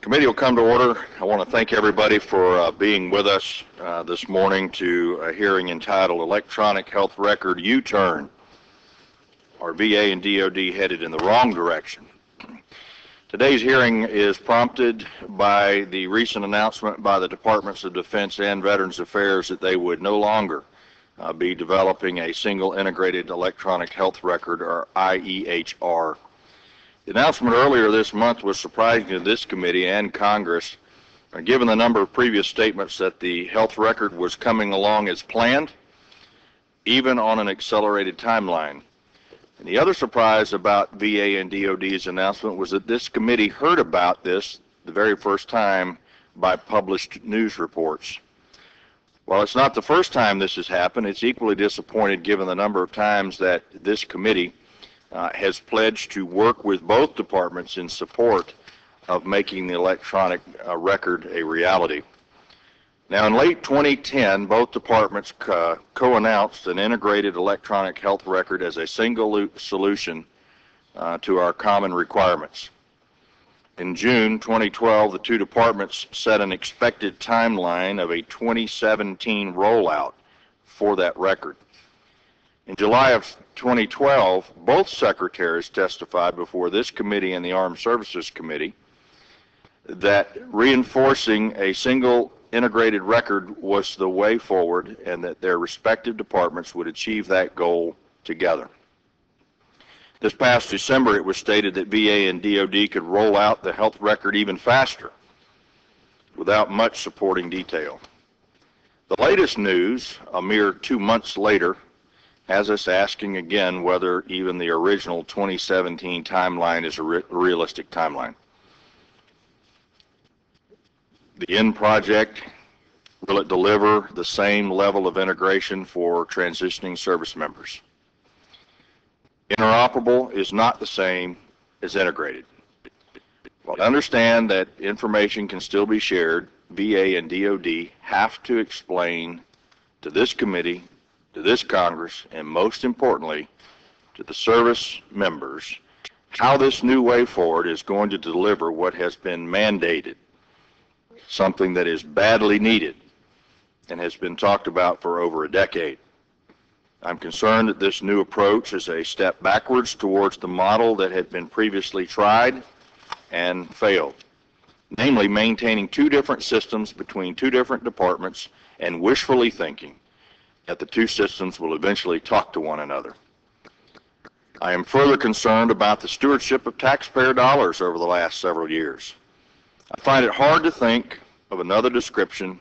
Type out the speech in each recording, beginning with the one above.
Committee will come to order. I want to thank everybody for being with us this morning to a hearing entitled Electronic Health Record U-Turn. Our VA and DoD headed in the wrong direction. Today's hearing is prompted by the recent announcement by the Departments of Defense and Veterans Affairs that they would no longer be developing a single integrated electronic health record, or IEHR. The announcement earlier this month was surprising to this committee and Congress, given the number of previous statements that the health record was coming along as planned, even on an accelerated timeline. And the other surprise about VA and DoD's announcement was that this committee heard about this the very first time by published news reports. While it's not the first time this has happened, it's equally disappointed given the number of times that this committee has pledged to work with both departments in support of making the electronic record a reality. Now, in late 2010, both departments co-announced an integrated electronic health record as a single solution to our common requirements. In June 2012, the two departments set an expected timeline of a 2017 rollout for that record. In July of 2012, both secretaries testified before this committee and the Armed Services Committee that reinforcing a single integrated record was the way forward and that their respective departments would achieve that goal together. This past December, it was stated that VA and DoD could roll out the health record even faster without much supporting detail. The latest news, a mere 2 months later, has us asking again whether even the original 2017 timeline is a realistic timeline. The end project, will it deliver the same level of integration for transitioning service members? Interoperable is not the same as integrated. While I understand that information can still be shared, VA and DoD have to explain to this committee, to this Congress, and most importantly, to the service members, how this new way forward is going to deliver what has been mandated, something that is badly needed and has been talked about for over a decade. I'm concerned that this new approach is a step backwards towards the model that had been previously tried and failed, namely maintaining two different systems between two different departments and wishfully thinking that the two systems will eventually talk to one another. I am further concerned about the stewardship of taxpayer dollars over the last several years. I find it hard to think of another description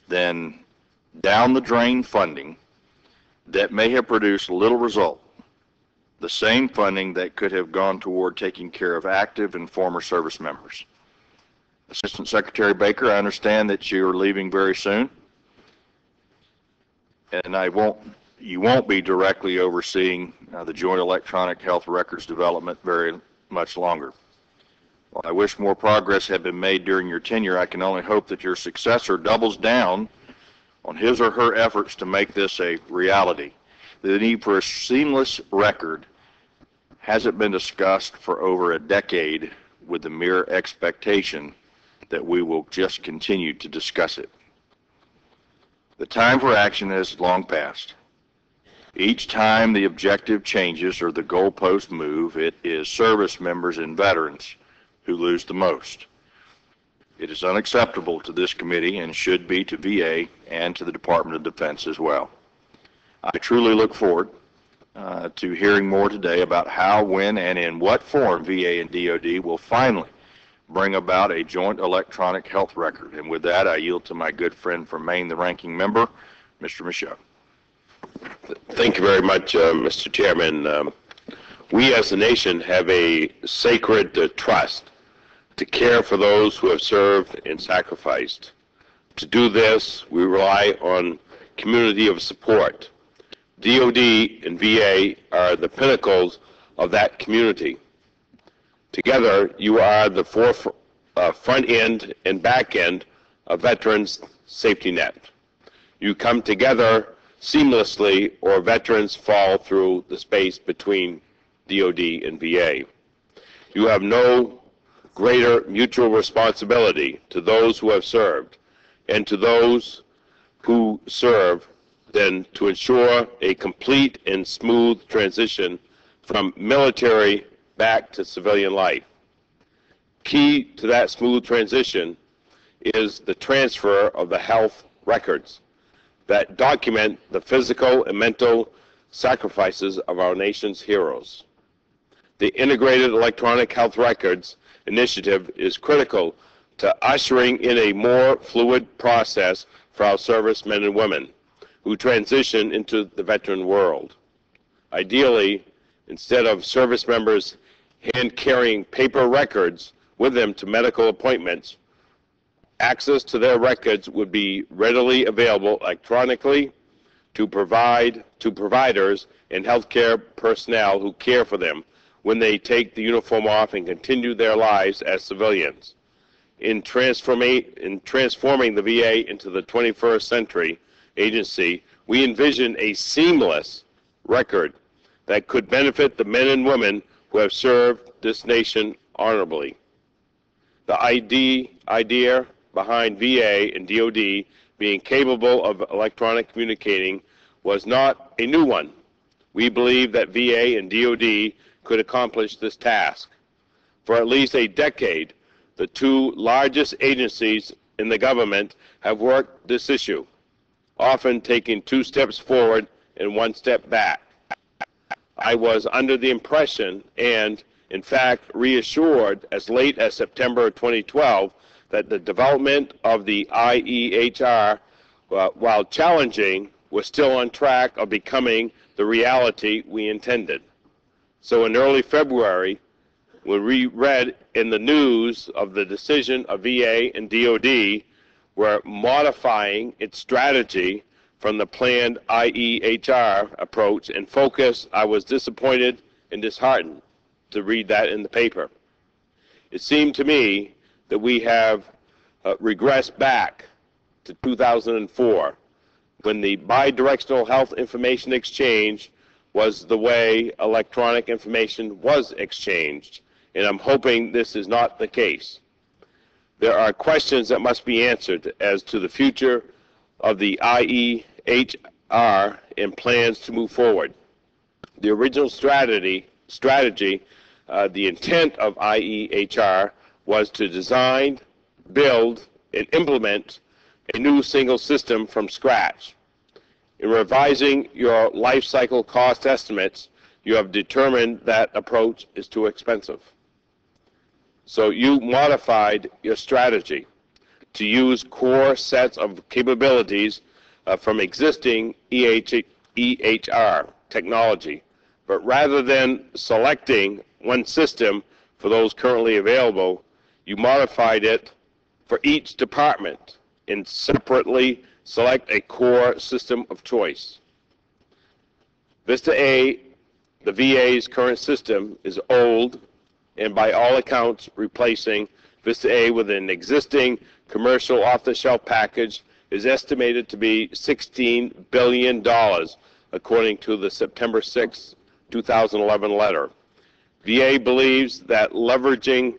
than down-the-drain funding that may have produced little result, the same funding that could have gone toward taking care of active and former service members. Assistant Secretary Baker, I understand that you're leaving very soon, and you won't be directly overseeing the Joint Electronic Health Records development very much longer. While I wish more progress had been made during your tenure, I can only hope that your successor doubles down on his or her efforts to make this a reality. The need for a seamless record hasn't been discussed for over a decade, with the mere expectation that we will just continue to discuss it. The time for action has long passed. Each time the objective changes or the goalpost move, it is service members and veterans who lose the most. It is unacceptable to this committee and should be to VA and to the Department of Defense as well. I truly look forward to hearing more today about how, when, and in what form VA and DoD will finally bring about a joint electronic health record. And with that, I yield to my good friend from Maine, the ranking member, Mr. Michaud. Thank you very much, Mr. Chairman. We as a nation have a sacred trust to care for those who have served and sacrificed. To do this, we rely on community of support. DoD and VA are the pinnacles of that community. Together, you are the front end and back end of veterans' safety net. You come together seamlessly, or veterans fall through the space between DoD and VA. You have no greater mutual responsibility to those who have served and to those who serve than to ensure a complete and smooth transition from military back to civilian life. Key to that smooth transition is the transfer of the health records that document the physical and mental sacrifices of our nation's heroes. The Integrated Electronic Health Records initiative is critical to ushering in a more fluid process for our servicemen and women who transition into the veteran world. Ideally, instead of service members hand-carrying paper records with them to medical appointments, access to their records would be readily available electronically to providers and healthcare personnel who care for them when they take the uniform off and continue their lives as civilians. In transforming the VA into the 21st century agency, we envision a seamless record that could benefit the men and women who have served this nation honorably. The idea behind VA and DoD being capable of electronic communicating was not a new one. We believe that VA and DoD could accomplish this task. For at least a decade, the two largest agencies in the government have worked this issue, often taking 2 steps forward and 1 step back. I was under the impression and, in fact, reassured as late as September 2012 that the development of the IEHR, while challenging, was still on track of becoming the reality we intended. So in early February, when we read in the news of the decision of VA and DoD were modifying its strategy from the planned IEHR approach and focus, I was disappointed and disheartened to read that in the paper. It seemed to me that we have regressed back to 2004 when the bidirectional health information exchange was the way electronic information was exchanged, and I'm hoping this is not the case. There are questions that must be answered as to the future of the IEHR and plans to move forward. The original strategy, the intent of IEHR was to design, build, and implement a new single system from scratch. In revising your life cycle cost estimates, you have determined that approach is too expensive. So you modified your strategy to use core sets of capabilities from existing EHR technology. But rather than selecting one system for those currently available, you modified it for each department and separately select a core system of choice. Vista A, the VA's current system, is old and by all accounts replacing Vista A with an existing commercial off-the-shelf package is estimated to be $16 billion, according to the September 6, 2011 letter. VA believes that leveraging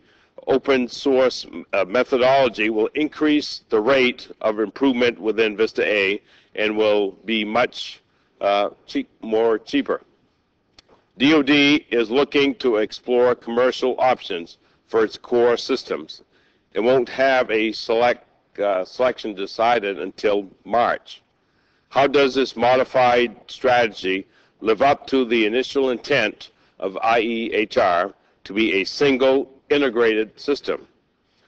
open source methodology will increase the rate of improvement within Vista A and will be much more cheaper. DoD is looking to explore commercial options for its core systems. It won't have a selection decided until March. How does this modified strategy live up to the initial intent of IEHR to be a single integrated system?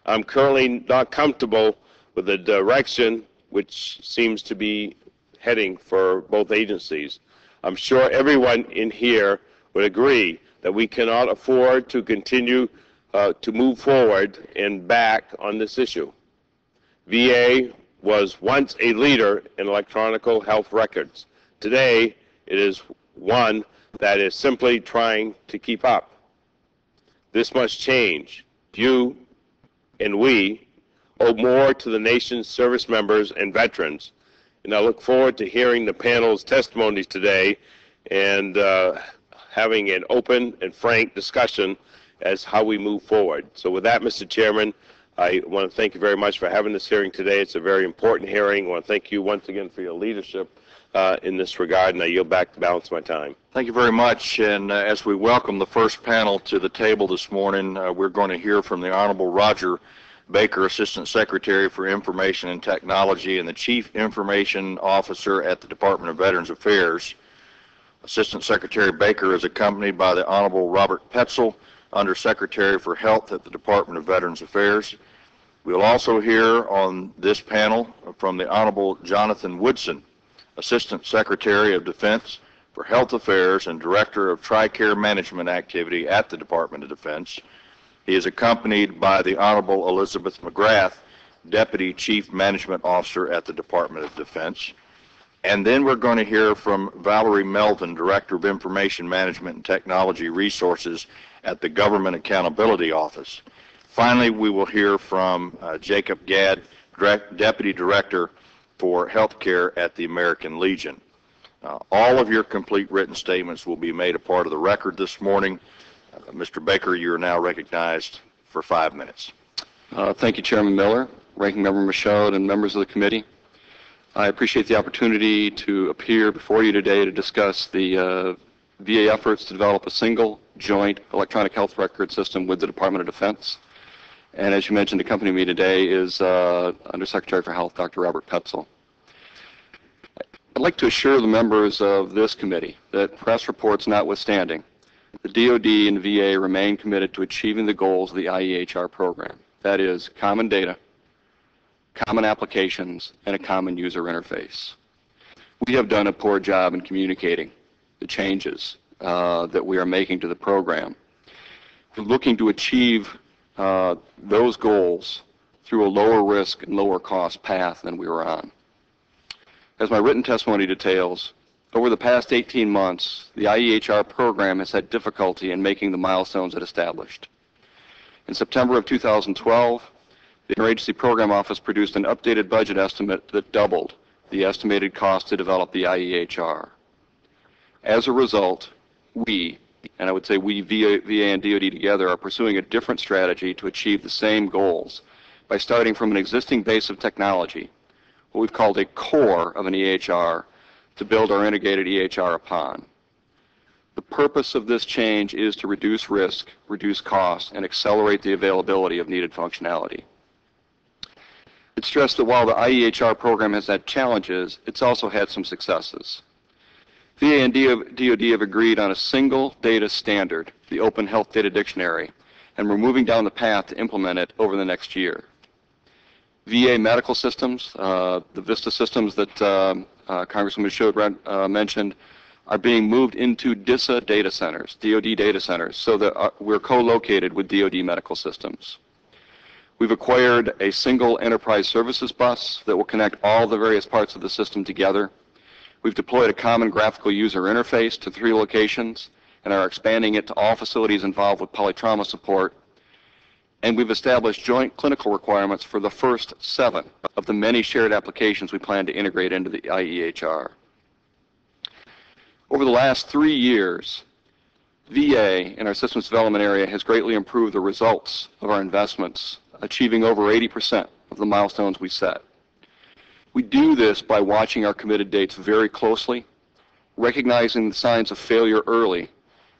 I'm currently not comfortable with the direction which seems to be heading for both agencies. I'm sure everyone in here would agree that we cannot afford to continue to move forward and back on this issue. VA was once a leader in electronic health records. Today, it is one that is simply trying to keep up. This must change. You and we owe more to the nation's service members and veterans, and I look forward to hearing the panel's testimonies today and having an open and frank discussion as how we move forward. So with that, Mr. Chairman, I want to thank you very much for having this hearing today. It's a very important hearing. I want to thank you once again for your leadership in this regard, and I yield back the balance of my time. Thank you very much. And as we welcome the first panel to the table this morning, we're going to hear from the Honorable Roger Baker, Assistant Secretary for Information and Technology and the Chief Information Officer at the Department of Veterans Affairs. Assistant Secretary Baker is accompanied by the Honorable Robert Petzel, Undersecretary for Health at the Department of Veterans Affairs. We'll also hear on this panel from the Honorable Jonathan Woodson, Assistant Secretary of Defense for Health Affairs and Director of TRICARE Management Activity at the Department of Defense. He is accompanied by the Honorable Elizabeth McGrath, Deputy Chief Management Officer at the Department of Defense. And then we're going to hear from Valerie Melvin, Director of Information Management and Technology Resources at the Government Accountability Office. Finally, we will hear from Jacob Gadd, Deputy Director for Healthcare at the American Legion. All of your complete written statements will be made a part of the record this morning. Mr. Baker, you are now recognized for 5 minutes. Thank you, Chairman Miller, Ranking Member Michaud, and members of the committee. I appreciate the opportunity to appear before you today to discuss the VA efforts to develop a single joint electronic health record system with the Department of Defense. And as you mentioned, accompanying me today is Undersecretary for Health, Dr. Robert Petzel. I'd like to assure the members of this committee that press reports notwithstanding, the DoD and VA remain committed to achieving the goals of the IEHR program. That is, common data, common applications, and a common user interface. We have done a poor job in communicating the changes that we are making to the program. We're looking to achieve those goals through a lower risk and lower cost path than we were on. As my written testimony details, over the past 18 months, the IEHR program has had difficulty in making the milestones it established. In September of 2012, the Interagency Program Office produced an updated budget estimate that doubled the estimated cost to develop the IEHR. As a result, we, and I would say we, VA and DoD together, are pursuing a different strategy to achieve the same goals by starting from an existing base of technology, what we've called a core of an EHR, to build our integrated EHR upon. The purpose of this change is to reduce risk, reduce costs, and accelerate the availability of needed functionality. It's stressed that while the IEHR program has had challenges, it's also had some successes. VA and DoD have agreed on a single data standard, the Open Health Data Dictionary, and we're moving down the path to implement it over the next year. VA medical systems, the VISTA systems that Congresswoman Michaud mentioned, are being moved into DISA data centers, DoD data centers, so that we're co-located with DoD medical systems. We've acquired a single enterprise services bus that will connect all the various parts of the system together. We've deployed a common graphical user interface to 3 locations and are expanding it to all facilities involved with polytrauma support. And we've established joint clinical requirements for the first 7 of the many shared applications we plan to integrate into the IEHR. Over the last 3 years, VA in our systems development area has greatly improved the results of our investments, achieving over 80% of the milestones we set. We do this by watching our committed dates very closely, recognizing the signs of failure early,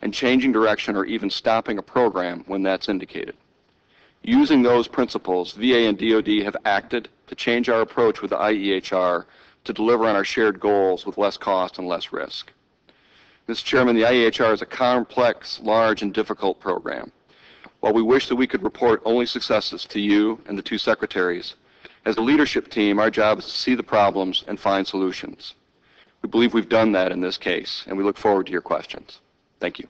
and changing direction or even stopping a program when that's indicated. Using those principles, VA and DoD have acted to change our approach with the IEHR to deliver on our shared goals with less cost and less risk. Mr. Chairman, the IEHR is a complex, large, and difficult program. While we wish that we could report only successes to you and the 2 secretaries, as a leadership team, our job is to see the problems and find solutions. We believe we've done that in this case, and we look forward to your questions. Thank you.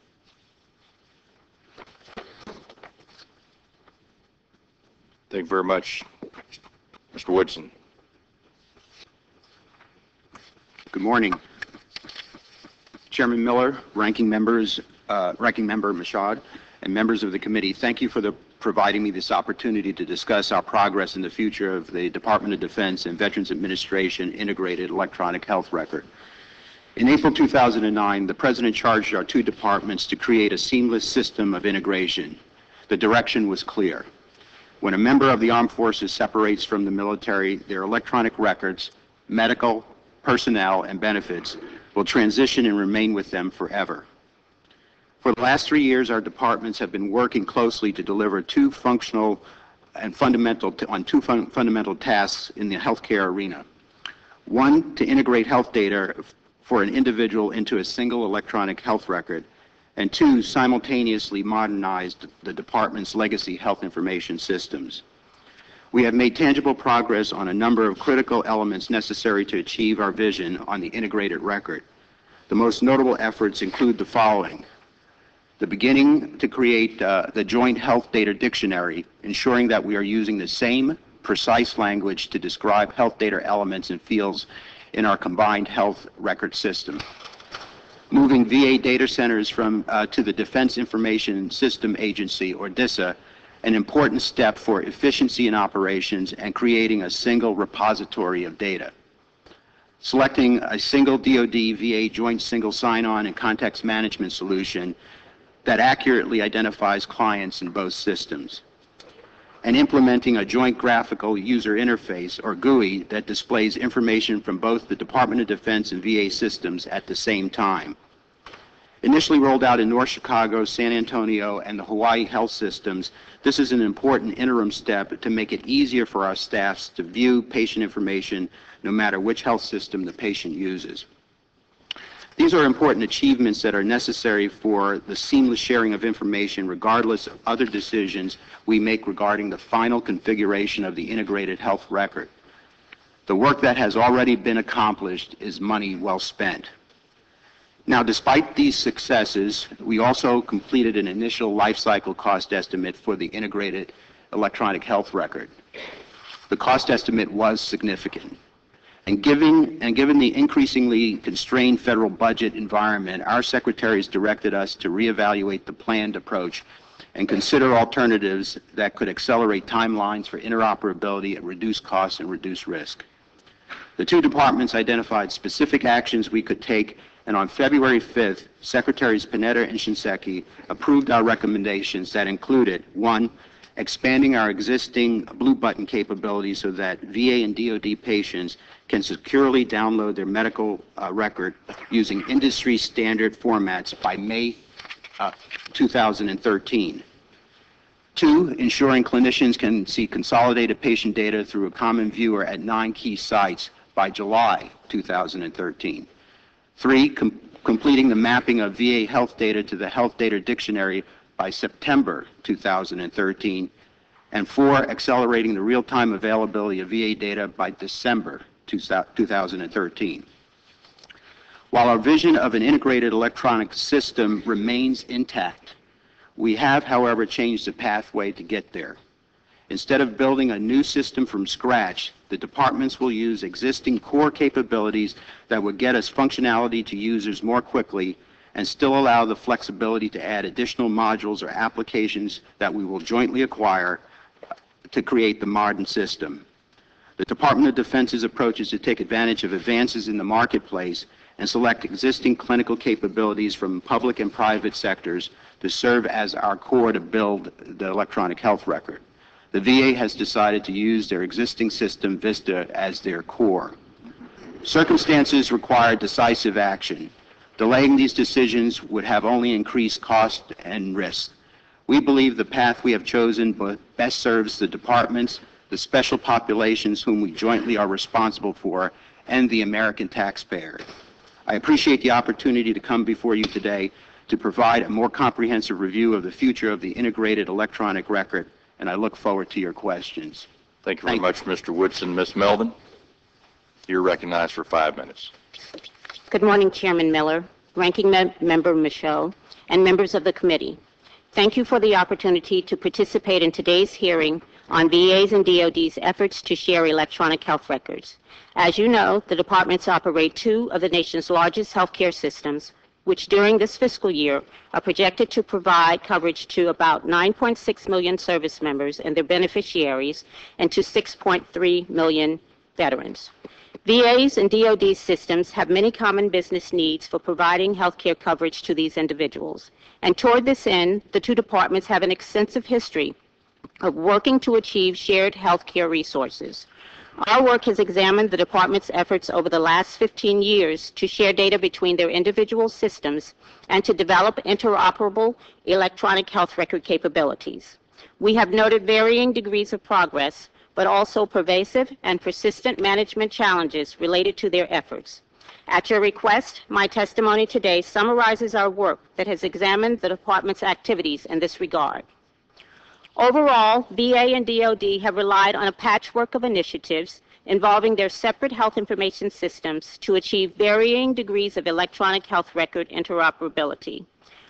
Thank you very much, Mr. Woodson. Good morning. Chairman Miller, Ranking Member Michaud, and members of the committee, thank you for providing me this opportunity to discuss our progress in the future of the Department of Defense and Veterans Administration Integrated Electronic Health Record. In April 2009, the President charged our 2 departments to create a seamless system of integration. The direction was clear. When a member of the armed forces separates from the military, their electronic records, medical, personnel, and benefits will transition and remain with them forever. For the last 3 years, our departments have been working closely to deliver two fundamental tasks in the healthcare arena. One, to integrate health data for an individual into a single electronic health record, and two, simultaneously modernize the department's legacy health information systems. We have made tangible progress on a number of critical elements necessary to achieve our vision on the integrated record. The most notable efforts include the following: the beginning to create the Joint Health Data Dictionary, ensuring that we are using the same precise language to describe health data elements and fields in our combined health record system. Moving VA data centers to the Defense Information System Agency, or DISA, an important step for efficiency in operations and creating a single repository of data. Selecting a single DoD VA joint single sign-on and context management solution that accurately identifies clients in both systems, and implementing a joint graphical user interface, or GUI, that displays information from both the Department of Defense and VA systems at the same time. Initially rolled out in North Chicago, San Antonio, and the Hawaii health systems, this is an important interim step to make it easier for our staffs to view patient information no matter which health system the patient uses. These are important achievements that are necessary for the seamless sharing of information regardless of other decisions we make regarding the final configuration of the integrated health record. The work that has already been accomplished is money well spent. Now, despite these successes, we also completed an initial life cycle cost estimate for the integrated electronic health record. The cost estimate was significant. And given the increasingly constrained federal budget environment, our secretaries directed us to reevaluate the planned approach and consider alternatives that could accelerate timelines for interoperability at reduced costs and reduced risk. The two departments identified specific actions we could take, and on February 5th, Secretaries Panetta and Shinseki approved our recommendations that included: one, expanding our existing Blue Button capabilities so that VA and DoD patients can securely download their medical record using industry standard formats by May 2013. Two, ensuring clinicians can see consolidated patient data through a common viewer at 9 key sites by July 2013. Three, completing the mapping of VA health data to the Health Data Dictionary by September 2013. And four, accelerating the real-time availability of VA data by December 2013. While our vision of an integrated electronic system remains intact, we have, however, changed the pathway to get there. Instead of building a new system from scratch, the departments will use existing core capabilities that would get us functionality to users more quickly and still allow the flexibility to add additional modules or applications that we will jointly acquire to create the modern system. The Department of Defense's approach is to take advantage of advances in the marketplace and select existing clinical capabilities from public and private sectors to serve as our core to build the electronic health record. The VA has decided to use their existing system, VISTA, as their core. Circumstances require decisive action. Delaying these decisions would have only increased cost and risk. We believe the path we have chosen best serves the departments, the special populations whom we jointly are responsible for, and the American taxpayer. I appreciate the opportunity to come before you today to provide a more comprehensive review of the future of the integrated electronic record, and I look forward to your questions. Thank you very much, Mr. Woodson. Ms. Melvin, you're recognized for 5 minutes. Good morning, Chairman Miller, Ranking Member Michaud, and members of the committee. Thank you for the opportunity to participate in today's hearing on VA's and DoD's efforts to share electronic health records. As you know, the departments operate two of the nation's largest healthcare systems, which during this fiscal year are projected to provide coverage to about 9.6 million service members and their beneficiaries and to 6.3 million veterans. VAs and DoD systems have many common business needs for providing health care coverage to these individuals. And toward this end, the two departments have an extensive history of working to achieve shared health care resources. Our work has examined the department's efforts over the last 15 years to share data between their individual systems and to develop interoperable electronic health record capabilities. We have noted varying degrees of progress, but also pervasive and persistent management challenges related to their efforts. At your request, my testimony today summarizes our work that has examined the department's activities in this regard. Overall, VA and DoD have relied on a patchwork of initiatives involving their separate health information systems to achieve varying degrees of electronic health record interoperability.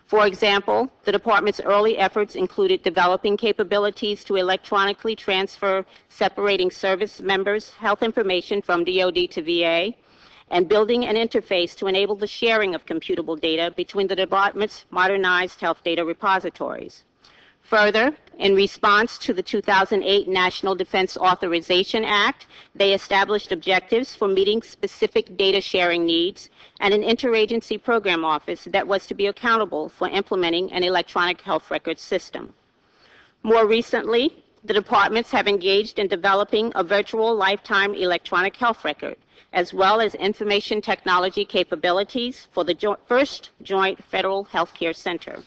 For example, the department's early efforts included developing capabilities to electronically transfer separating service members' health information from DoD to VA, and building an interface to enable the sharing of computable data between the department's modernized health data repositories. Further, in response to the 2008 National Defense Authorization Act, they established objectives for meeting specific data sharing needs and an interagency program office that was to be accountable for implementing an electronic health record system. More recently, the departments have engaged in developing a virtual lifetime electronic health record, as well as information technology capabilities for the first Joint Federal Healthcare Center.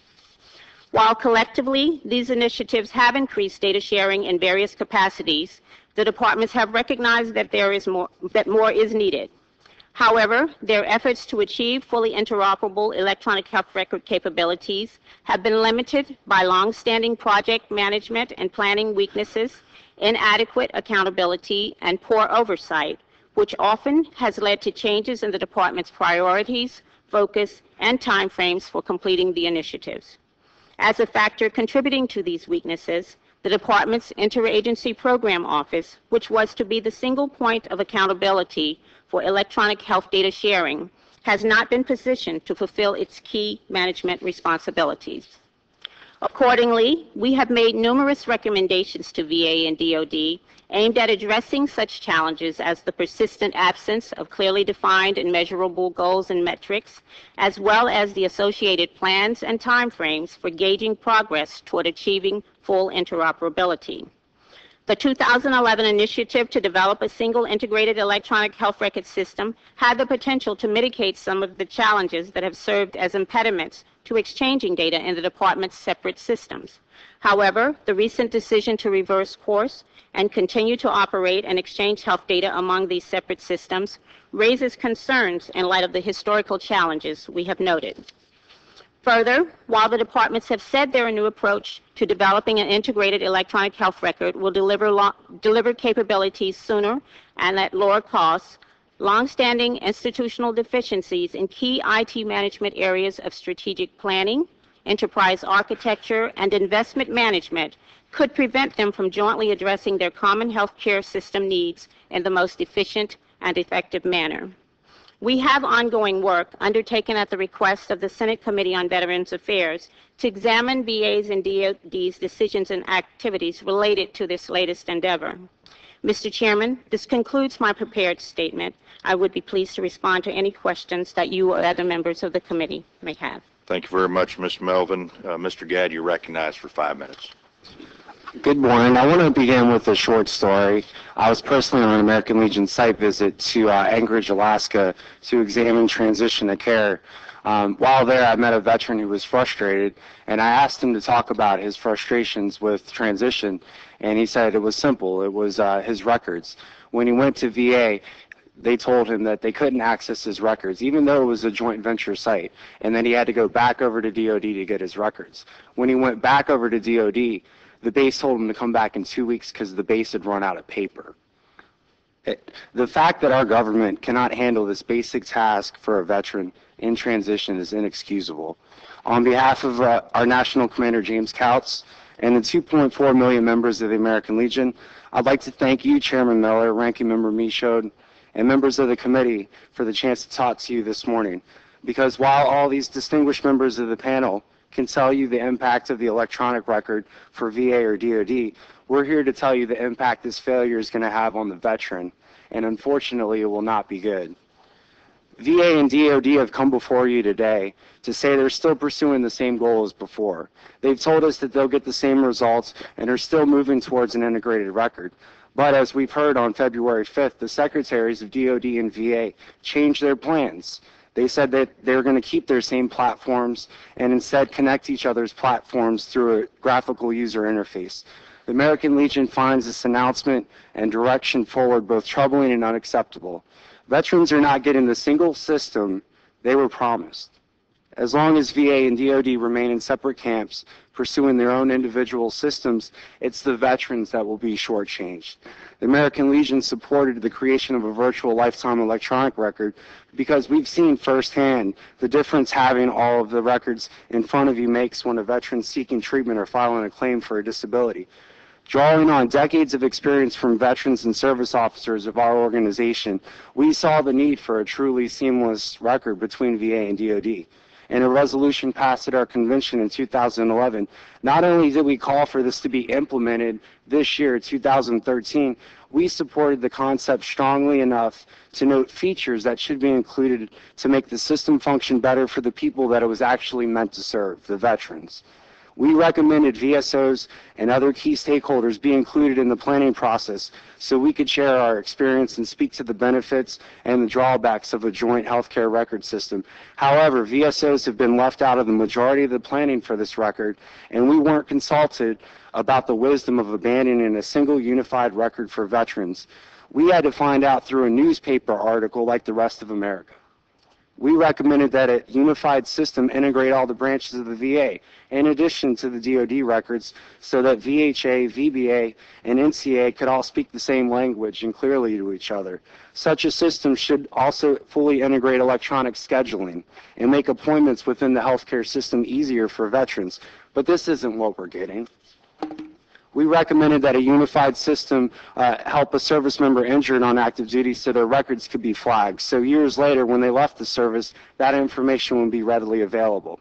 While collectively these initiatives have increased data sharing in various capacities, the departments have recognized that more is needed. However, their efforts to achieve fully interoperable electronic health record capabilities have been limited by long-standing project management and planning weaknesses, inadequate accountability, and poor oversight, which often has led to changes in the department's priorities, focus, and timeframes for completing the initiatives. As a factor contributing to these weaknesses, the department's Interagency Program Office, which was to be the single point of accountability for electronic health data sharing, has not been positioned to fulfill its key management responsibilities. Accordingly, we have made numerous recommendations to VA and DoD aimed at addressing such challenges as the persistent absence of clearly defined and measurable goals and metrics, as well as the associated plans and timeframes for gauging progress toward achieving full interoperability. The 2011 initiative to develop a single integrated electronic health record system had the potential to mitigate some of the challenges that have served as impediments to exchanging data in the department's separate systems. However, the recent decision to reverse course and continue to operate and exchange health data among these separate systems raises concerns in light of the historical challenges we have noted. Further, while the departments have said their new approach to developing an integrated electronic health record will deliver capabilities sooner and at lower costs, long-standing institutional deficiencies in key IT management areas of strategic planning, enterprise architecture, and investment management could prevent them from jointly addressing their common health care system needs in the most efficient and effective manner. We have ongoing work undertaken at the request of the Senate Committee on Veterans Affairs to examine VA's and DoD's decisions and activities related to this latest endeavor. Mr. Chairman, this concludes my prepared statement. I would be pleased to respond to any questions that you or other members of the committee may have. Thank you very much, Ms. Melvin. Mr. Gadd, you're recognized for 5 minutes. Good morning. I want to begin with a short story. I was personally on an American Legion site visit to Anchorage, Alaska to examine transition to care. While there, I met a veteran who was frustrated, and I asked him to talk about his frustrations with transition, and he said it was simple. It was his records. When he went to VA, they told him that they couldn't access his records, even though it was a joint venture site, and then he had to go back over to DoD to get his records. When he went back over to DoD, the base told him to come back in 2 weeks because the base had run out of paper. The fact that our government cannot handle this basic task for a veteran in transition is inexcusable. On behalf of our National Commander James Couts and the 2.4 million members of the American Legion, I'd like to thank you, Chairman Miller, Ranking Member Michaud, and members of the committee for the chance to talk to you this morning. Because while all these distinguished members of the panel can tell you the impact of the electronic record for VA or DoD, we're here to tell you the impact this failure is going to have on the veteran, and unfortunately, it will not be good. VA and DoD have come before you today to say they're still pursuing the same goal as before. They've told us that they'll get the same results and are still moving towards an integrated record. But as we've heard on February 5th, the secretaries of DoD and VA changed their plans. They said that they're going to keep their same platforms and instead connect each other's platforms through a graphical user interface. The American Legion finds this announcement and direction forward both troubling and unacceptable. Veterans are not getting the single system they were promised. As long as VA and DoD remain in separate camps, pursuing their own individual systems, it's the veterans that will be shortchanged. The American Legion supported the creation of a virtual lifetime electronic record because we've seen firsthand the difference having all of the records in front of you makes when a veteran seeking treatment or filing a claim for a disability. Drawing on decades of experience from veterans and service officers of our organization, we saw the need for a truly seamless record between VA and DoD. In a resolution passed at our convention in 2011, not only did we call for this to be implemented this year, 2013, we supported the concept strongly enough to note features that should be included to make the system function better for the people that it was actually meant to serve, the veterans. We recommended VSOs and other key stakeholders be included in the planning process so we could share our experience and speak to the benefits and the drawbacks of a joint healthcare record system. However, VSOs have been left out of the majority of the planning for this record, and we weren't consulted about the wisdom of abandoning a single unified record for veterans. We had to find out through a newspaper article like the rest of America. We recommended that a unified system integrate all the branches of the VA, in addition to the DoD records, so that VHA, VBA, and NCA could all speak the same language and clearly to each other. Such a system should also fully integrate electronic scheduling and make appointments within the healthcare system easier for veterans, but this isn't what we're getting. We recommended that a unified system help a service member injured on active duty so their records could be flagged. So years later, when they left the service, that information would be readily available.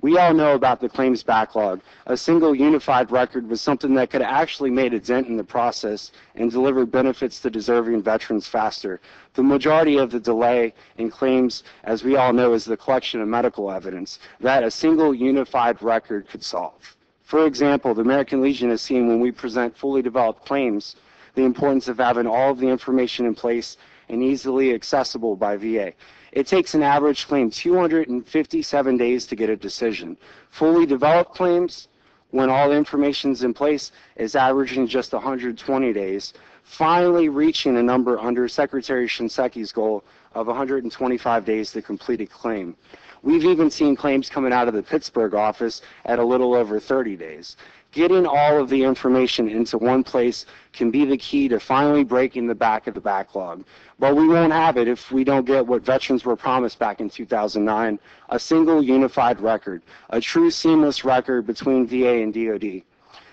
We all know about the claims backlog. A single unified record was something that could actually made a dent in the process and delivered benefits to deserving veterans faster. The majority of the delay in claims, as we all know, is the collection of medical evidence that a single unified record could solve. For example, the American Legion has seen when we present fully developed claims the importance of having all of the information in place and easily accessible by VA. It takes an average claim 257 days to get a decision. Fully developed claims, when all the information is in place, is averaging just 120 days, finally reaching a number under Secretary Shinseki's goal of 125 days to complete a claim. We've even seen claims coming out of the Pittsburgh office at a little over 30 days. Getting all of the information into one place can be the key to finally breaking the back of the backlog. But we won't have it if we don't get what veterans were promised back in 2009, a single unified record, a true seamless record between VA and DoD.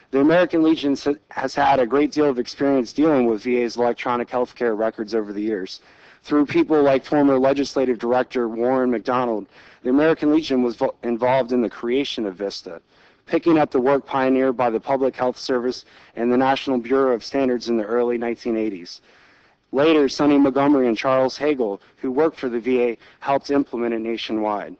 The American Legion has had a great deal of experience dealing with VA's electronic healthcare records over the years. Through people like former Legislative Director Warren McDonald, the American Legion was involved in the creation of VISTA, picking up the work pioneered by the Public Health Service and the National Bureau of Standards in the early 1980s. Later, Sonny Montgomery and Charles Hagel, who worked for the VA, helped implement it nationwide.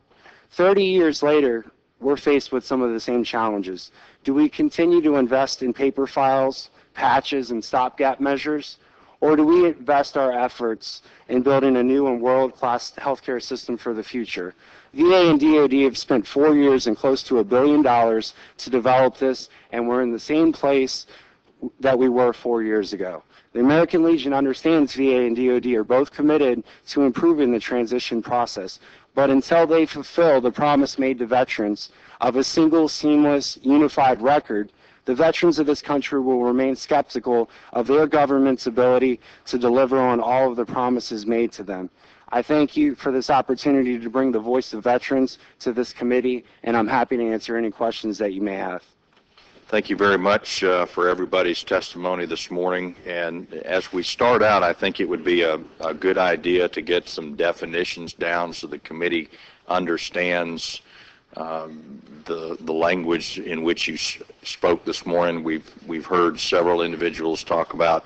30 years later, we're faced with some of the same challenges. Do we continue to invest in paper files, patches, and stopgap measures? Or do we invest our efforts in building a new and world-class healthcare system for the future? VA and DoD have spent 4 years and close to $1 billion to develop this, and we're in the same place that we were 4 years ago. The American Legion understands VA and DoD are both committed to improving the transition process, but until they fulfill the promise made to veterans of a single, seamless, unified record, the veterans of this country will remain skeptical of their government's ability to deliver on all of the promises made to them. I thank you for this opportunity to bring the voice of veterans to this committee, and I'm happy to answer any questions that you may have. Thank you very much for everybody's testimony this morning. And as we start out, I think it would be a good idea to get some definitions down so the committee understands the language in which you spoke this morning. We've heard several individuals talk about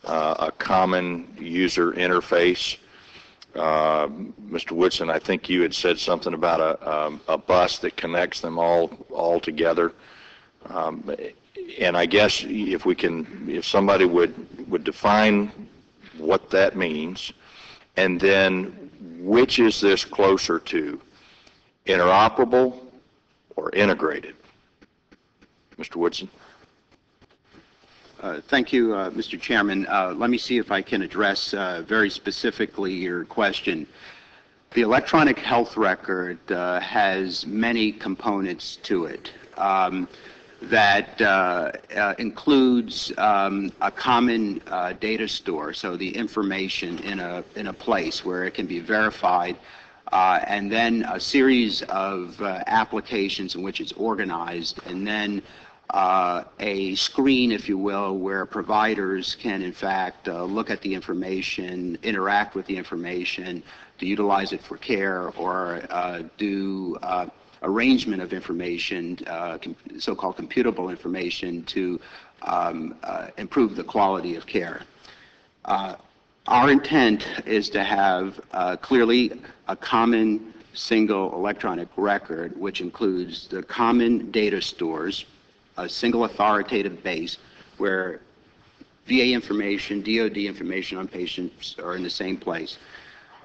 a common user interface. Mr. Woodson, I think you had said something about a bus that connects them all together. And I guess if somebody would define what that means, and then which is this closer to, interoperable or integrated? Mr. Woodson. Thank you, Mr. Chairman. Let me see if I can address very specifically your question. The electronic health record has many components to it. That includes a common data store, so the information in a place where it can be verified, and then a series of applications in which it's organized, and then a screen, if you will, where providers can in fact look at the information, interact with the information, to utilize it for care, or do arrangement of information, so-called computable information, to improve the quality of care. Our intent is to have clearly a common single electronic record, which includes the common data stores, a single authoritative base where VA information, DoD information on patients are in the same place.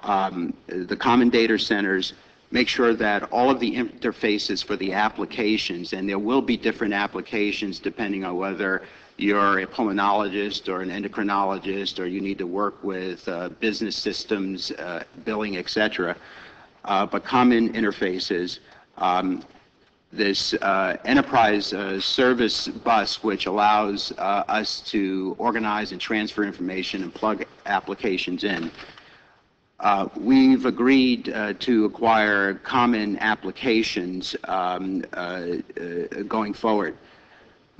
The common data centers make sure that all of the interfaces for the applications, and there will be different applications depending on whether you're a pulmonologist or an endocrinologist, or you need to work with business systems, billing, etc. But common interfaces. This enterprise service bus, which allows us to organize and transfer information and plug applications in. We've agreed to acquire common applications going forward.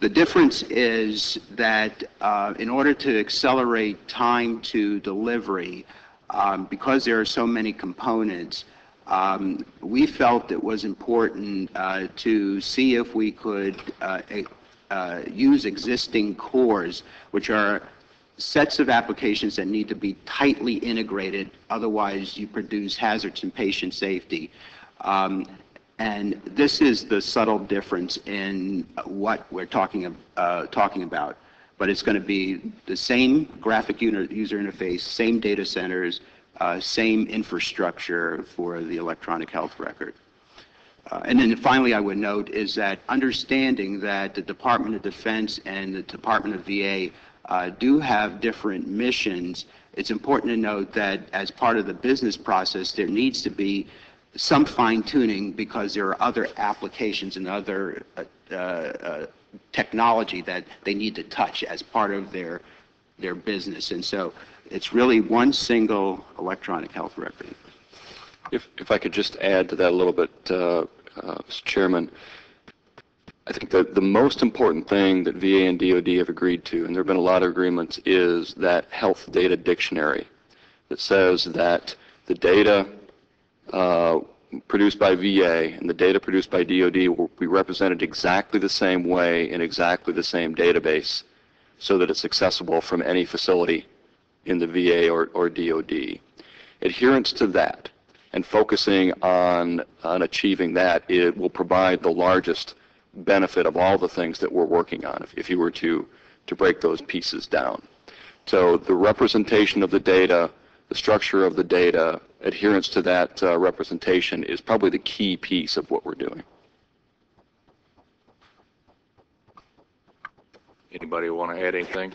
The difference is that in order to accelerate time to delivery, because there are so many components, we felt it was important to see if we could use existing cores, which are sets of applications that need to be tightly integrated, otherwise you produce hazards in patient safety. And this is the subtle difference in what we're talking about. But it's going to be the same graphic user interface, same data centers, same infrastructure for the electronic health record. And then finally, I would note is that understanding that the Department of Defense and the Department of VA do have different missions, it's important to note that as part of the business process, there needs to be some fine-tuning because there are other applications and other technology that they need to touch as part of their business. And so it's really one single electronic health record. If I could just add to that a little bit, Mr. Chairman, I think that the most important thing that VA and DoD have agreed to, and there have been a lot of agreements, is that health data dictionary that says that the data produced by VA and the data produced by DoD will be represented exactly the same way in exactly the same database so that it's accessible from any facility in the VA or DoD. Adherence to that and focusing on achieving that, it will provide the largest benefit of all the things that we're working on if you were to break those pieces down. So the representation of the data, the structure of the data, adherence to that representation is probably the key piece of what we're doing. Anybody want to add anything?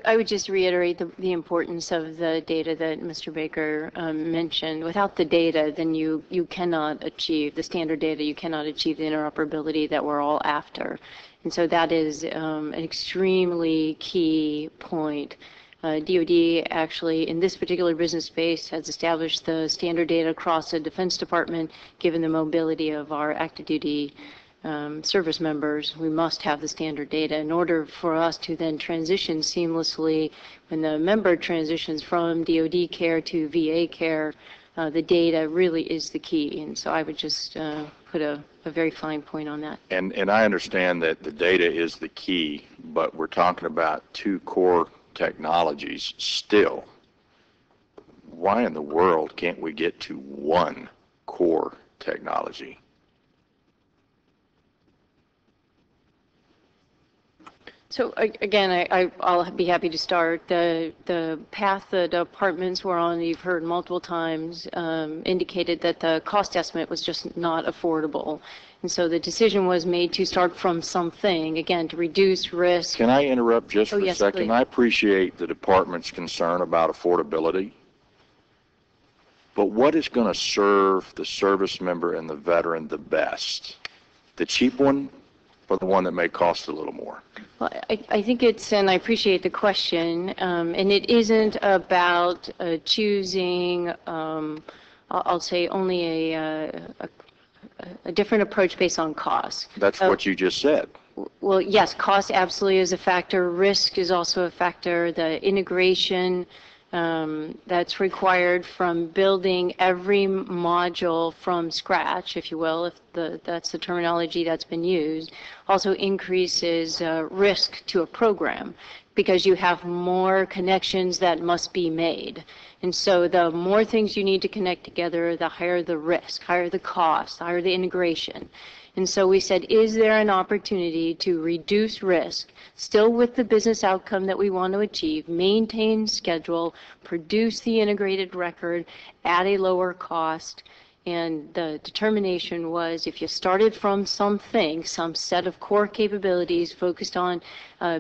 I would just reiterate the importance of the data that Mr. Baker mentioned. Without the data, then you cannot achieve the standard data. You cannot achieve the interoperability that we're all after. And so that is an extremely key point. DoD actually, in this particular business space, has established the standard data across the Defense Department. Given the mobility of our active duty service members, we must have the standard data in order for us to then transition seamlessly when the member transitions from DoD care to VA care. the data really is the key. And so I would just put a very fine point on that. And I understand that the data is the key, but we're talking about two core technologies still. Why in the world can't we get to one core technology? So again, I'll be happy to start. The path the departments were on, you've heard multiple times, indicated that the cost estimate was just not affordable. And so the decision was made to start from something, again, to reduce risk. Can I interrupt just for a yes, second? please. I appreciate the department's concern about affordability, but what is going to serve the service member and the veteran the best? The cheap one or the one that may cost a little more? Well, I think it's, and I appreciate the question, and it isn't about choosing, I'll say, only a different approach based on cost. That's what you just said. Well, yes, cost absolutely is a factor. Risk is also a factor. The integration that's required from building every module from scratch, if you will, if that's the terminology that's been used, also increases risk to a program because you have more connections that must be made. And so the more things you need to connect together, the higher the risk, higher the cost, higher the integration. And so we said, is there an opportunity to reduce risk, still with the business outcome that we want to achieve, maintain schedule, produce the integrated record at a lower cost? And the determination was if you started from something, some set of core capabilities focused on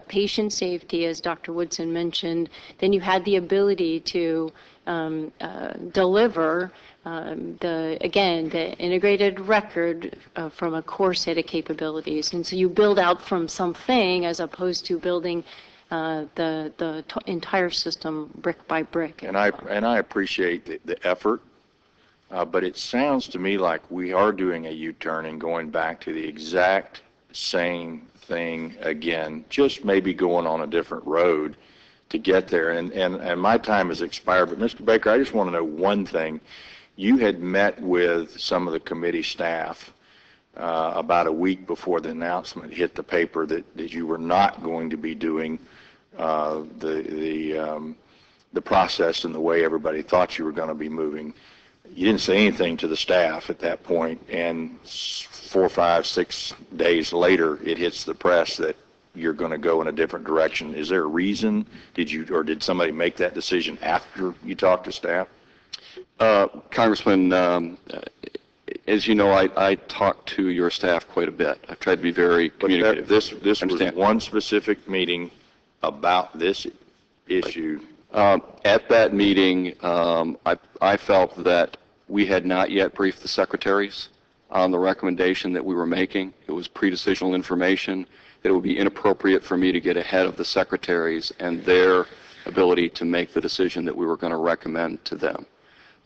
patient safety, as Dr. Woodson mentioned, then you had the ability to deliver the integrated record from a core set of capabilities. And so you build out from something as opposed to building the entire system brick by brick. And I appreciate the effort, but it sounds to me like we are doing a U-turn and going back to the exact same thing again, just maybe going on a different road to get there. And my time has expired, but Mr. Baker, I just want to know one thing. You had met with some of the committee staff about a week before the announcement hit the paper that you were not going to be doing the process in the way everybody thought you were going to be moving. You didn't say anything to the staff at that point, and 4, 5, 6 days later, it hits the press that you're going to go in a different direction. Is there a reason? Did somebody make that decision after you talked to staff? Congressman, as you know, I talk to your staff quite a bit. I've tried to be very communicative. This was one specific meeting about this issue. At that meeting, I felt that we had not yet briefed the secretaries on the recommendation that we were making. It was pre-decisional information, that it would be inappropriate for me to get ahead of the secretaries and their ability to make the decision that we were going to recommend to them.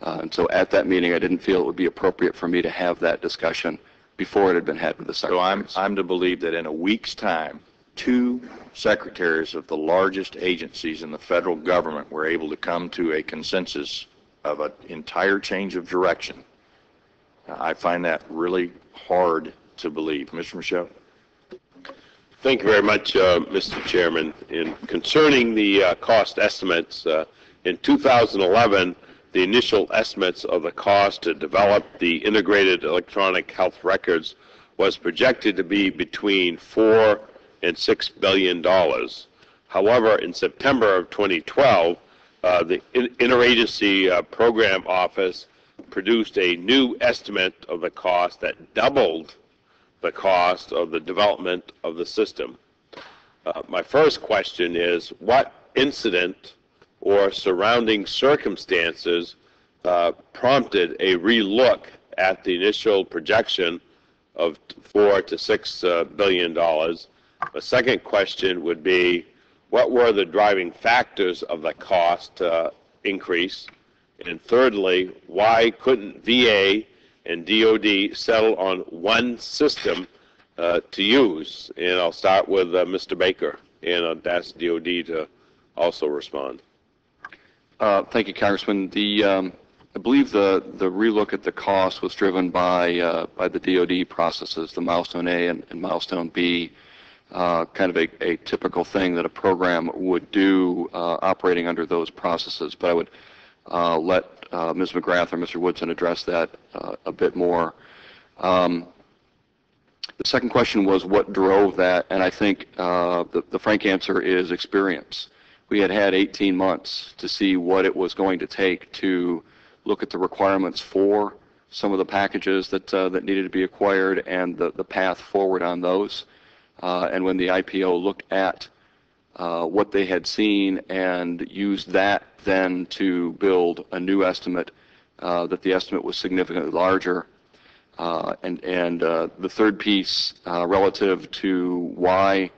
And so at that meeting, I didn't feel it would be appropriate for me to have that discussion before it had been had with the secretaries. So I'm to believe that in a week's time, 2 secretaries of the largest agencies in the federal government were able to come to a consensus of an entire change of direction. I find that really hard to believe. Mr. Michaud? Thank you very much, Mr. Chairman. Concerning the cost estimates, in 2011, the initial estimates of the cost to develop the integrated electronic health records was projected to be between $4 and $6 billion. However, in September of 2012, the Interagency Program Office produced a new estimate of the cost that doubled the cost of the development of the system. My first question is, what incident or surrounding circumstances prompted a relook at the initial projection of $4 to $6 billion? The second question would be, what were the driving factors of the cost increase? And thirdly, why couldn't VA and DoD settle on one system to use? And I'll start with Mr. Baker, and I'll ask DoD to also respond. Thank you, Congressman. I believe the relook at the cost was driven by the DoD processes, the milestone A and milestone B, kind of a typical thing that a program would do operating under those processes. But I would let Ms. McGrath or Mr. Woodson address that a bit more. The second question was what drove that, and I think the frank answer is experience. We had 18 months to see what it was going to take to look at the requirements for some of the packages that needed to be acquired and the path forward on those. And when the IPO looked at what they had seen and used that then to build a new estimate, that the estimate was significantly larger. And the third piece relative to why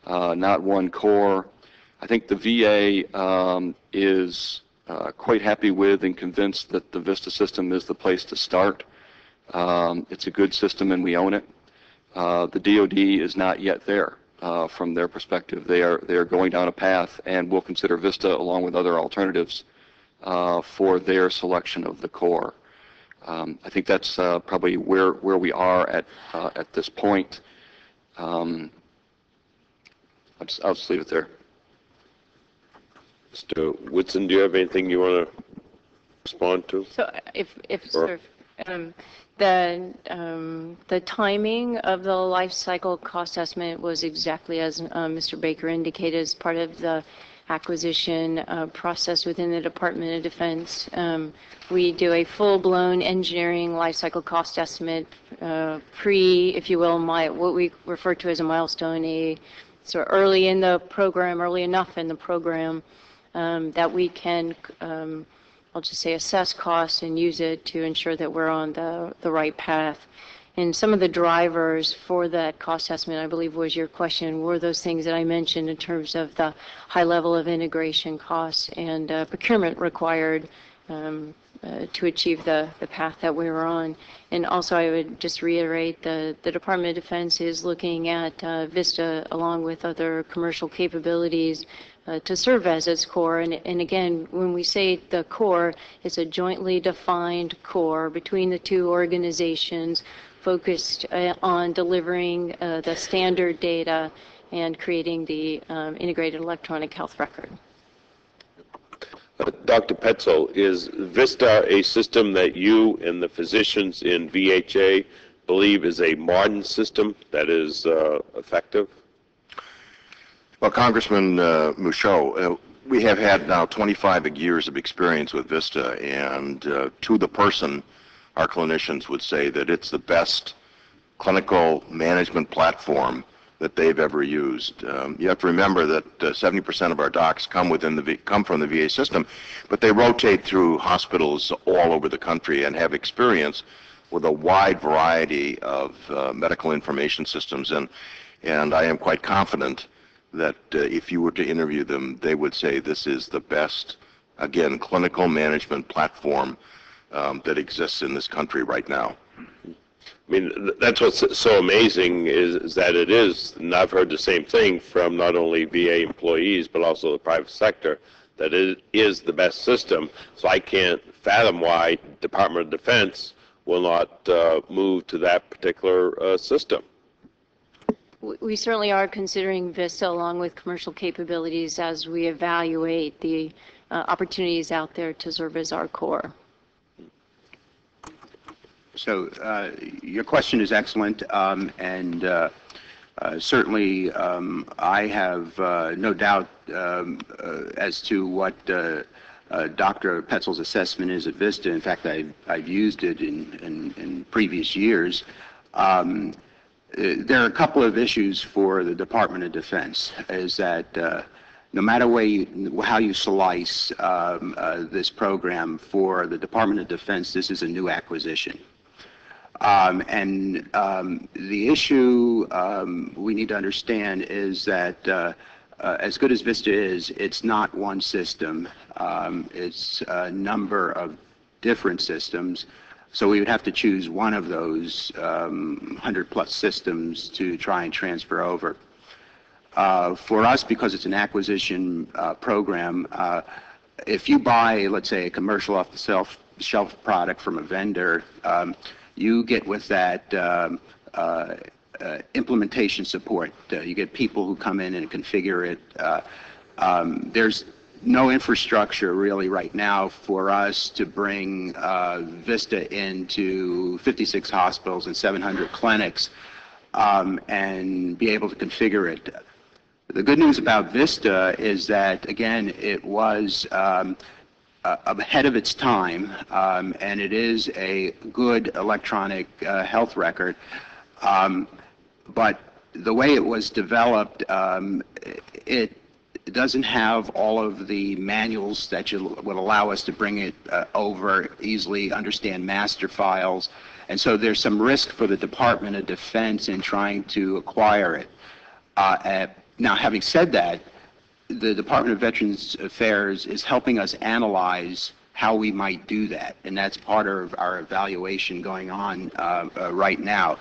not one core, I think the VA is quite happy with and convinced that the VISTA system is the place to start. It's a good system and we own it. The DoD is not yet there from their perspective. They are going down a path and will consider VISTA along with other alternatives for their selection of the core. I think that's probably where we are at this point. I'll just leave it there. Mr. Woodson, do you have anything you want to respond to? So if sort of, the timing of the life cycle cost estimate was exactly as Mr. Baker indicated as part of the acquisition process within the Department of Defense. We do a full-blown engineering life cycle cost estimate if you will, what we refer to as a milestone A, so early in the program, early enough in the program that we can, I'll just say, assess costs and use it to ensure that we're on the right path. And some of the drivers for that cost estimate, I believe was your question, were those things that I mentioned in terms of the high level of integration costs and procurement required to achieve the path that we were on. And also I would just reiterate the Department of Defense is looking at VISTA along with other commercial capabilities to serve as its core. And again, when we say the core, it's a jointly defined core between the two organizations focused on delivering the standard data and creating the integrated electronic health record. Dr. Petzel, is VISTA a system that you and the physicians in VHA believe is a modern system that is effective? Well, Congressman Michaud, we have had now 25 years of experience with VISTA, and to the person, our clinicians would say that it's the best clinical management platform that they've ever used. You have to remember that 70% of our docs come from the VA system, but they rotate through hospitals all over the country and have experience with a wide variety of medical information systems, and I am quite confident that if you were to interview them, they would say this is the best, again, clinical management platform that exists in this country right now. I mean, that's what's so amazing is that it is, and I've heard the same thing from not only VA employees, but also the private sector, that it is the best system. So I can't fathom why Department of Defense will not move to that particular system. We certainly are considering VISTA along with commercial capabilities as we evaluate the opportunities out there to serve as our core. So your question is excellent, and certainly I have no doubt as to what Dr. Petzel's assessment is at VISTA. In fact, I've used it in previous years. There are a couple of issues for the Department of Defense, is that no matter how you slice this program for the Department of Defense, this is a new acquisition. And the issue we need to understand is that as good as VISTA is, it's not one system. It's a number of different systems. So we would have to choose one of those 100+ systems to try and transfer over. For us, because it's an acquisition program, if you buy, let's say, a commercial off-the-shelf off-the-shelf product from a vendor, you get with that implementation support. You get people who come in and configure it. There's no infrastructure really right now for us to bring Vista into 56 hospitals and 700 clinics and be able to configure it. The good news about Vista is that, again, it was ahead of its time, and it is a good electronic health record. But the way it was developed, it doesn't have all of the manuals that would allow us to bring it over, easily understand master files. And so there's some risk for the Department of Defense in trying to acquire it. Now, having said that, the Department of Veterans Affairs is helping us analyze how we might do that, and that's part of our evaluation going on right now.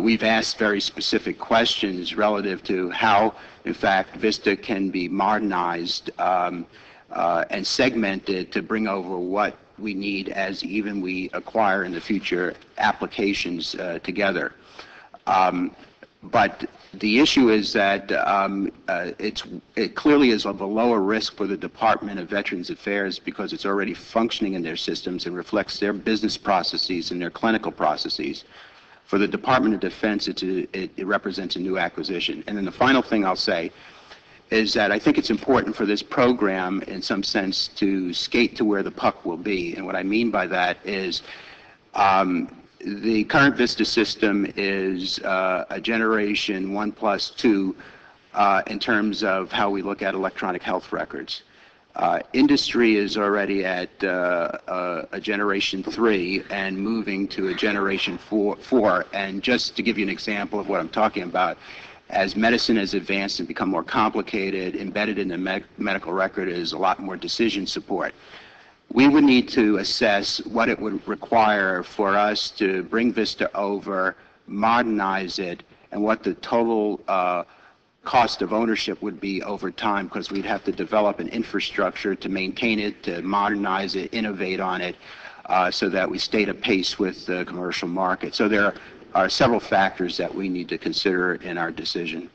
We've asked very specific questions relative to how, in fact, Vista can be modernized and segmented to bring over what we need as even we acquire in the future applications together. But the issue is that it clearly is of a lower risk for the Department of Veterans Affairs because it's already functioning in their systems and reflects their business processes and their clinical processes. For the Department of Defense, it represents a new acquisition. And then the final thing I'll say is that I think it's important for this program, in some sense, to skate to where the puck will be. And what I mean by that is the current Vista system is a generation 1+2 in terms of how we look at electronic health records. Industry is already at a generation 3 and moving to a generation 4. And just to give you an example of what I'm talking about, as medicine has advanced and become more complicated, embedded in the medical record is a lot more decision support. We would need to assess what it would require for us to bring Vista over, modernize it, and what the total cost of ownership would be over time, because we'd have to develop an infrastructure to maintain it, to modernize it, innovate on it, so that we stayed apace with the commercial market. So there are several factors that we need to consider in our decision.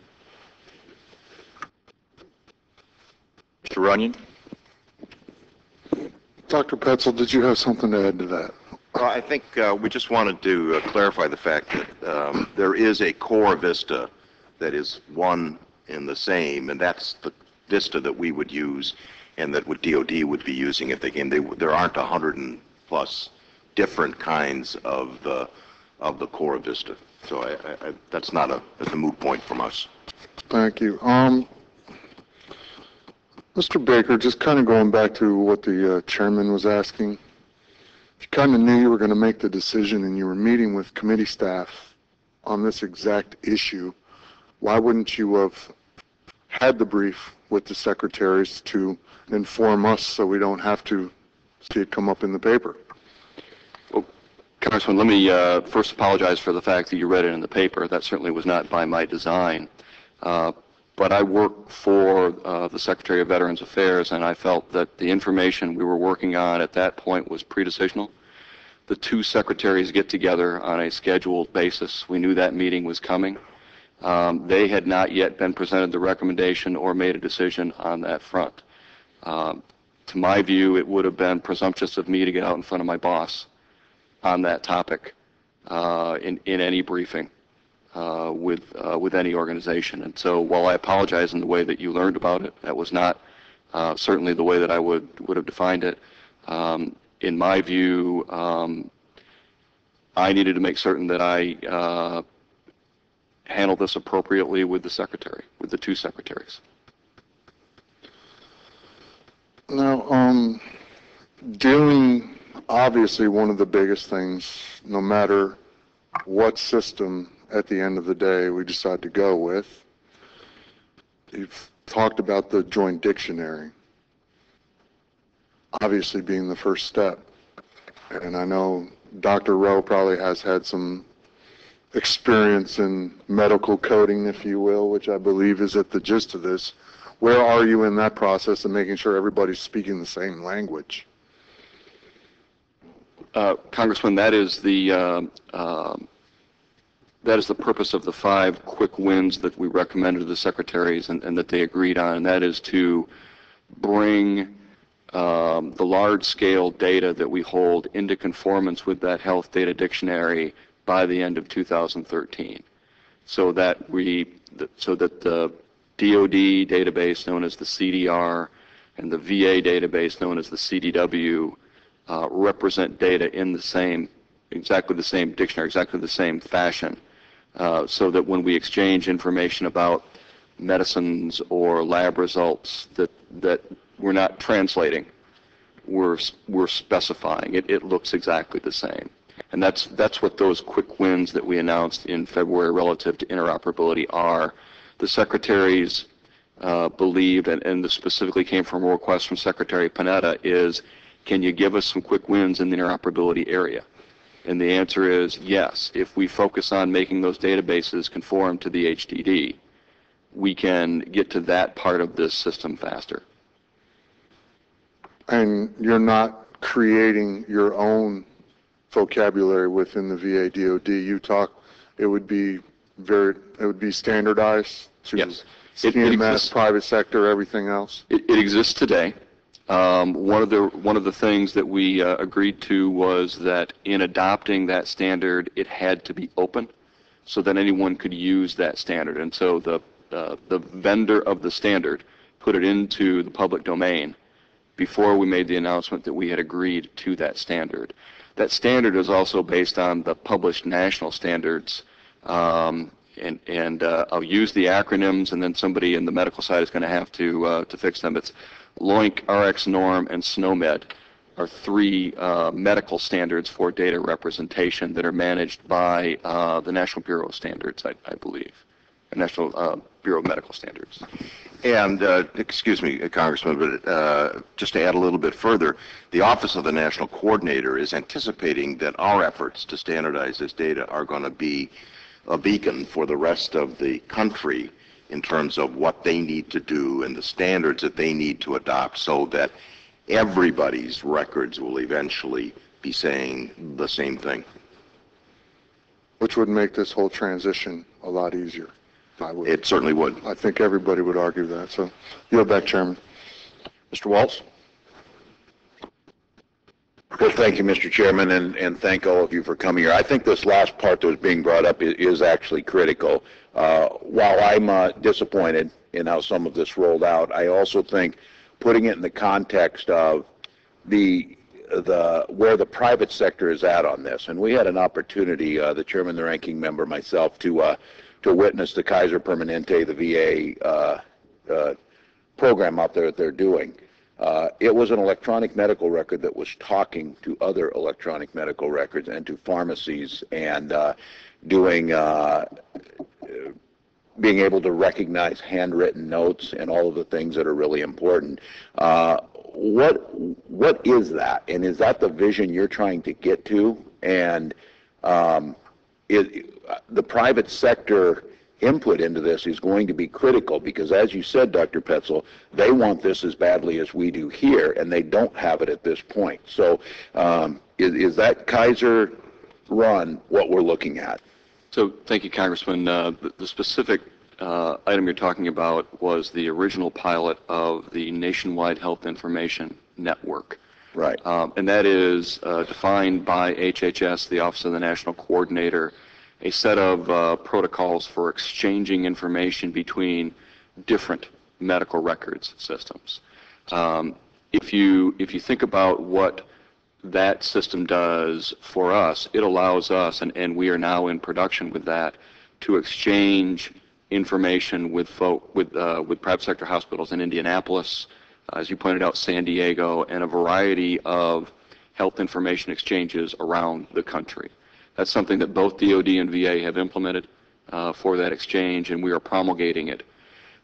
Mr. Runyon? Dr. Petzel, did you have something to add to that? Well, I think we just wanted to clarify the fact that there is a core Vista that is one and the same, and that's the Vista that we would use and that what DoD would be using if they came. There aren't 100+ different kinds of the core Vista. So that's not a moot point from us. Thank you. Mr. Baker, just kind of going back to what the chairman was asking, if you kind of knew you were going to make the decision and you were meeting with committee staff on this exact issue, why wouldn't you have had the brief with the secretaries to inform us so we don't have to see it come up in the paper? Well, Congressman, let me first apologize for the fact that you read it in the paper. That certainly was not by my design. But I work for the Secretary of Veterans Affairs, and I felt that the information we were working on at that point was pre-decisional. The two secretaries get together on a scheduled basis. We knew that meeting was coming. They had not yet been presented the recommendation or made a decision on that front. To my view, it would have been presumptuous of me to get out in front of my boss on that topic in any briefing with any organization. And so while I apologize in the way that you learned about it, that was not certainly the way that I would have defined it. In my view, I needed to make certain that I handle this appropriately with the secretary, with the two secretaries. Now, dealing, obviously one of the biggest things, no matter what system at the end of the day we decide to go with, you've talked about the joint dictionary obviously being the first step. And I know Dr. Rowe probably has had some experience in medical coding, if you will, which I believe is at the gist of this. Where are you in that process of making sure everybody's speaking the same language? Congressman, that is the purpose of the 5 quick wins that we recommended to the secretaries and that they agreed on, and that is to bring the large-scale data that we hold into conformance with that health data dictionary by the end of 2013, so that the DoD database known as the CDR and the VA database known as the CDW represent data in exactly the same dictionary, exactly the same fashion, so that when we exchange information about medicines or lab results that we're not translating, we're specifying. It looks exactly the same. And that's what those quick wins that we announced in February relative to interoperability are. The secretaries believed, and this specifically came from a request from Secretary Panetta, is can you give us some quick wins in the interoperability area? And the answer is yes. If we focus on making those databases conform to the HDD, we can get to that part of this system faster. And you're not creating your own vocabulary within the VA DoD. It would be standardized to Yes. CMS, private sector, everything else. It exists today. One of the things that we agreed to was that in adopting that standard, it had to be open, so that anyone could use that standard. And so the vendor of the standard put it into the public domain before we made the announcement that we had agreed to that standard. That standard is also based on the published national standards, and I'll use the acronyms, and then somebody in the medical side is going to have to fix them. It's LOINC, RX Norm, and SNOMED are 3 medical standards for data representation that are managed by the National Bureau of Standards, I believe, the National Bureau of Medical Standards. And, excuse me, Congressman, but just to add a little bit further, the Office of the National Coordinator is anticipating that our efforts to standardize this data are going to be a beacon for the rest of the country in terms of what they need to do and the standards that they need to adopt, so that everybody's records will eventually be saying the same thing. Which would make this whole transition a lot easier. It certainly would. I think everybody would argue that. So, yield back, Chairman. Mr. Waltz? Well, thank you, Mr. Chairman, and thank all of you for coming here. I think this last part that was being brought up is actually critical. While I'm disappointed in how some of this rolled out, I also think putting it in the context of where the private sector is at on this, and we had an opportunity, the chairman, the ranking member, myself, to witness the Kaiser Permanente, the VA program out there that they're doing. It was an electronic medical record that was talking to other electronic medical records and to pharmacies, and being able to recognize handwritten notes and all of the things that are really important. What is that? And is that the vision you're trying to get to? And the private sector input into this is going to be critical, because as you said, Dr. Petzel, they want this as badly as we do here, and they don't have it at this point. So is that Kaiser run what we're looking at? So thank you, Congressman. The specific item you're talking about was the original pilot of the Nationwide Health Information Network. Right. And that is defined by HHS, the Office of the National Coordinator, a set of protocols for exchanging information between different medical records systems. If you think about what that system does for us, it allows us, and we are now in production with that, to exchange information with private sector hospitals in Indianapolis, as you pointed out, San Diego, and a variety of health information exchanges around the country. That's something that both DoD and VA have implemented for that exchange, and we are promulgating it.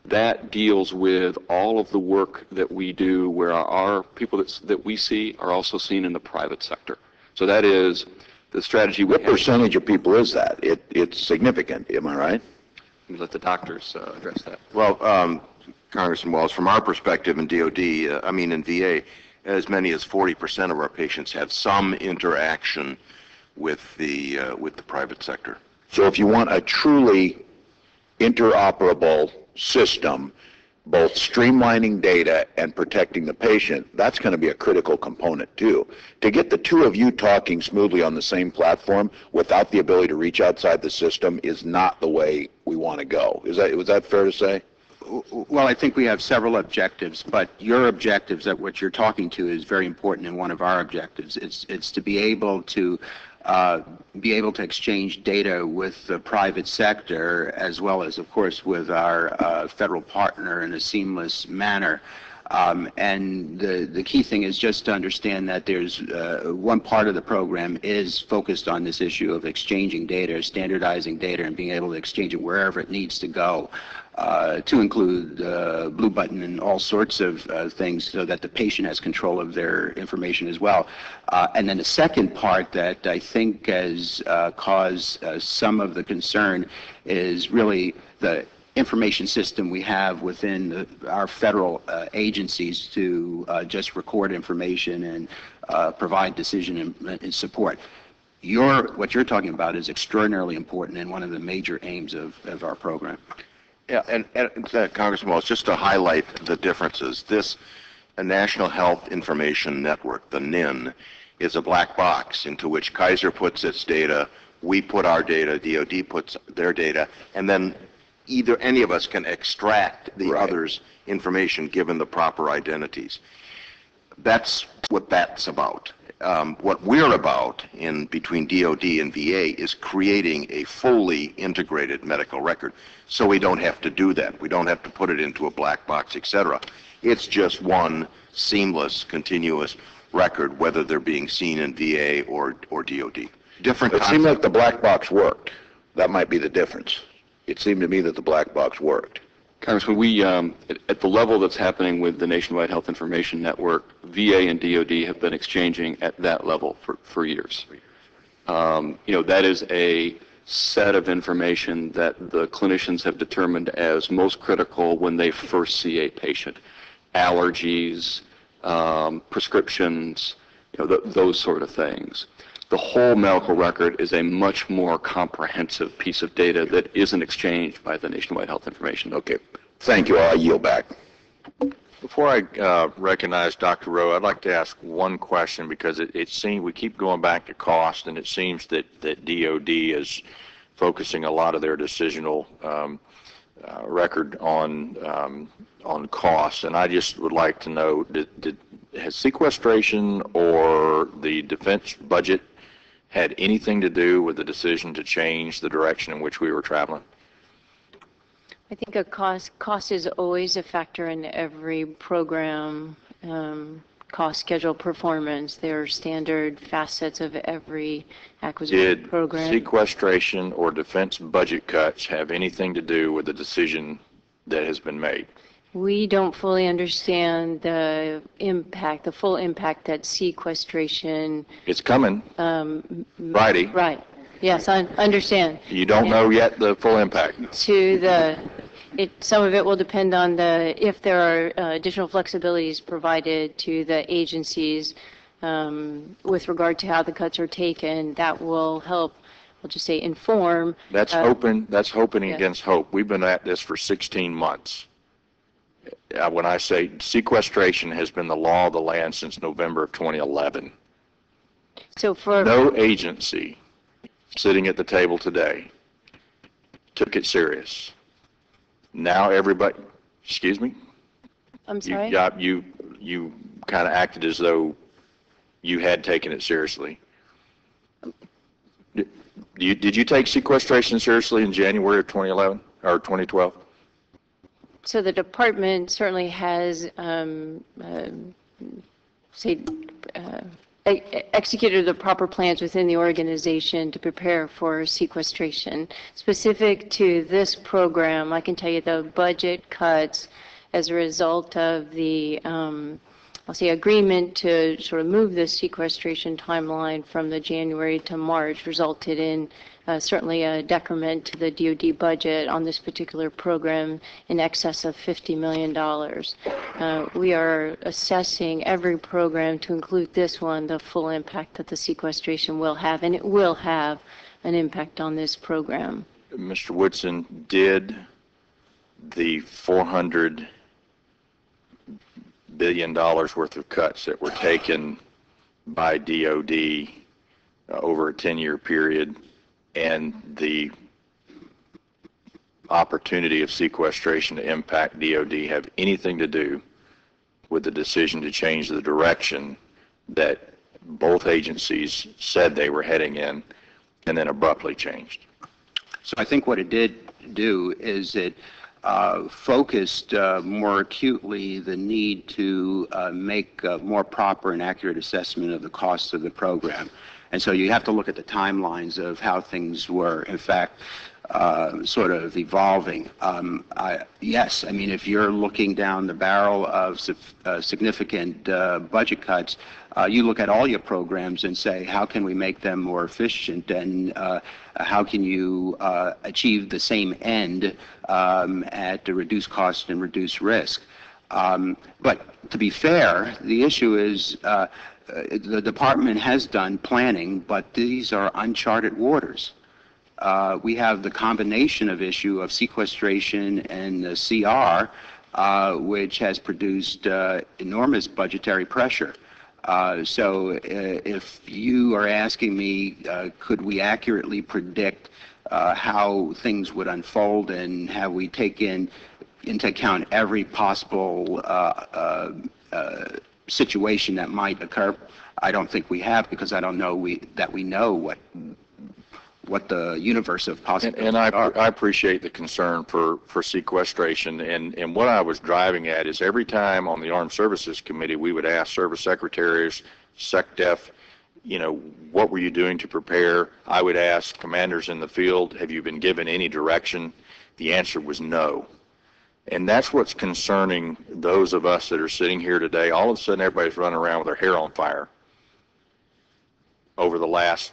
That deals with all of the work that we do where our people that we see are also seen in the private sector. So that is the strategy we have. What percentage of people is that? It's significant, am I right? Let me let the doctors address that. Well, Congressman Walz, from our perspective in DoD, in VA, as many as 40% of our patients have some interaction with the private sector. So if you want a truly interoperable system, both streamlining data and protecting the patient, that's going to be a critical component too. To get the two of you talking smoothly on the same platform without the ability to reach outside the system is not the way we want to go. Was that fair to say? Well, I think we have several objectives, but your objectives, that what you're talking to, is very important in one of our objectives. It's to be able to exchange data with the private sector, as well as, of course, with our federal partner in a seamless manner. And the key thing is just to understand that there's one part of the program is focused on this issue of exchanging data, standardizing data, and being able to exchange it wherever it needs to go, to include Blue Button and all sorts of things, so that the patient has control of their information as well. And then the second part that I think has caused some of the concern is really the information system we have within our federal agencies to just record information and provide decision and support. What you're talking about is extraordinarily important and one of the major aims of our program. Yeah, and Congressman Wallace, just to highlight the differences, this National Health Information Network, the NIN, is a black box into which Kaiser puts its data, we put our data, DoD puts their data, and then either any of us can extract the other's information given the proper identities. That's what that's about. What we're about in between DoD and VA is creating a fully integrated medical record, so we don't have to do that. We don't have to put it into a black box, etc. It's just one seamless, continuous record, whether they're being seen in VA or DoD. Different. It seemed like the black box worked. That might be the difference. It seemed to me that the black box worked. Congressman, we, at the level that's happening with the Nationwide Health Information Network, VA and DoD have been exchanging at that level for years. That is a set of information that the clinicians have determined as most critical when they first see a patient. Allergies, prescriptions, those sort of things. The whole medical record is a much more comprehensive piece of data that isn't exchanged by the Nationwide Health Information. Okay. Thank you. I yield back. Before I recognize Dr. Rowe, I'd like to ask one question, because it seems we keep going back to cost, and it seems that DoD is focusing a lot of their decisional record on costs, and I just would like to know, has sequestration or the defense budget had anything to do with the decision to change the direction in which we were traveling? I think a cost is always a factor in every program. Cost, schedule, performance, they're standard facets of every acquisition program. Did sequestration or defense budget cuts have anything to do with the decision that has been made? We don't fully understand the impact, the full impact that sequestration. It's coming Friday. Right. Yes, I understand. You don't know yet the full impact. Some of it will depend on if there are additional flexibilities provided to the agencies with regard to how the cuts are taken. That will help, I'll just say, inform. That's hoping against hope. We've been at this for 16 months. When I say sequestration has been the law of the land since November of 2011. So for no agency sitting at the table today took it serious. Now everybody, excuse me? I'm sorry? You kind of acted as though you had taken it seriously. Did you take sequestration seriously in January of 2011 or 2012? So the department certainly has, executed the proper plans within the organization to prepare for sequestration. Specific to this program, I can tell you the budget cuts as a result of the, agreement to sort of move the sequestration timeline from the January to March resulted in certainly a decrement to the DoD budget on this particular program in excess of $50 million. We are assessing every program, to include this one, the full impact that the sequestration will have, and it will have an impact on this program. Mr. Woodson, did the $400 billion worth of cuts that were taken by DoD over a 10-year period and the opportunity of sequestration to impact DoD have anything to do with the decision to change the direction that both agencies said they were heading in and then abruptly changed? So I think what it did do is it focused more acutely the need to make a more proper and accurate assessment of the costs of the program. And so you have to look at the timelines of how things were, in fact, sort of evolving. Yes, I mean, if you're looking down the barrel of significant budget cuts, you look at all your programs and say, how can we make them more efficient, and how can you achieve the same end at a reduced cost and reduced risk? But to be fair, the issue is the department has done planning, but these are uncharted waters. We have the combination of issue of sequestration and the CR, which has produced enormous budgetary pressure. So if you are asking me, could we accurately predict how things would unfold, and have we taken into account every possible situation that might occur? I don't think we have, because I don't know that we know what the universe of possibilities and are. I appreciate the concern for sequestration, and what I was driving at is every time on the Armed Services Committee we would ask service secretaries, SecDef, you know, what were you doing to prepare? I would ask commanders in the field, have you been given any direction? The answer was no. And that's what's concerning those of us that are sitting here today. All of a sudden everybody's running around with their hair on fire over the last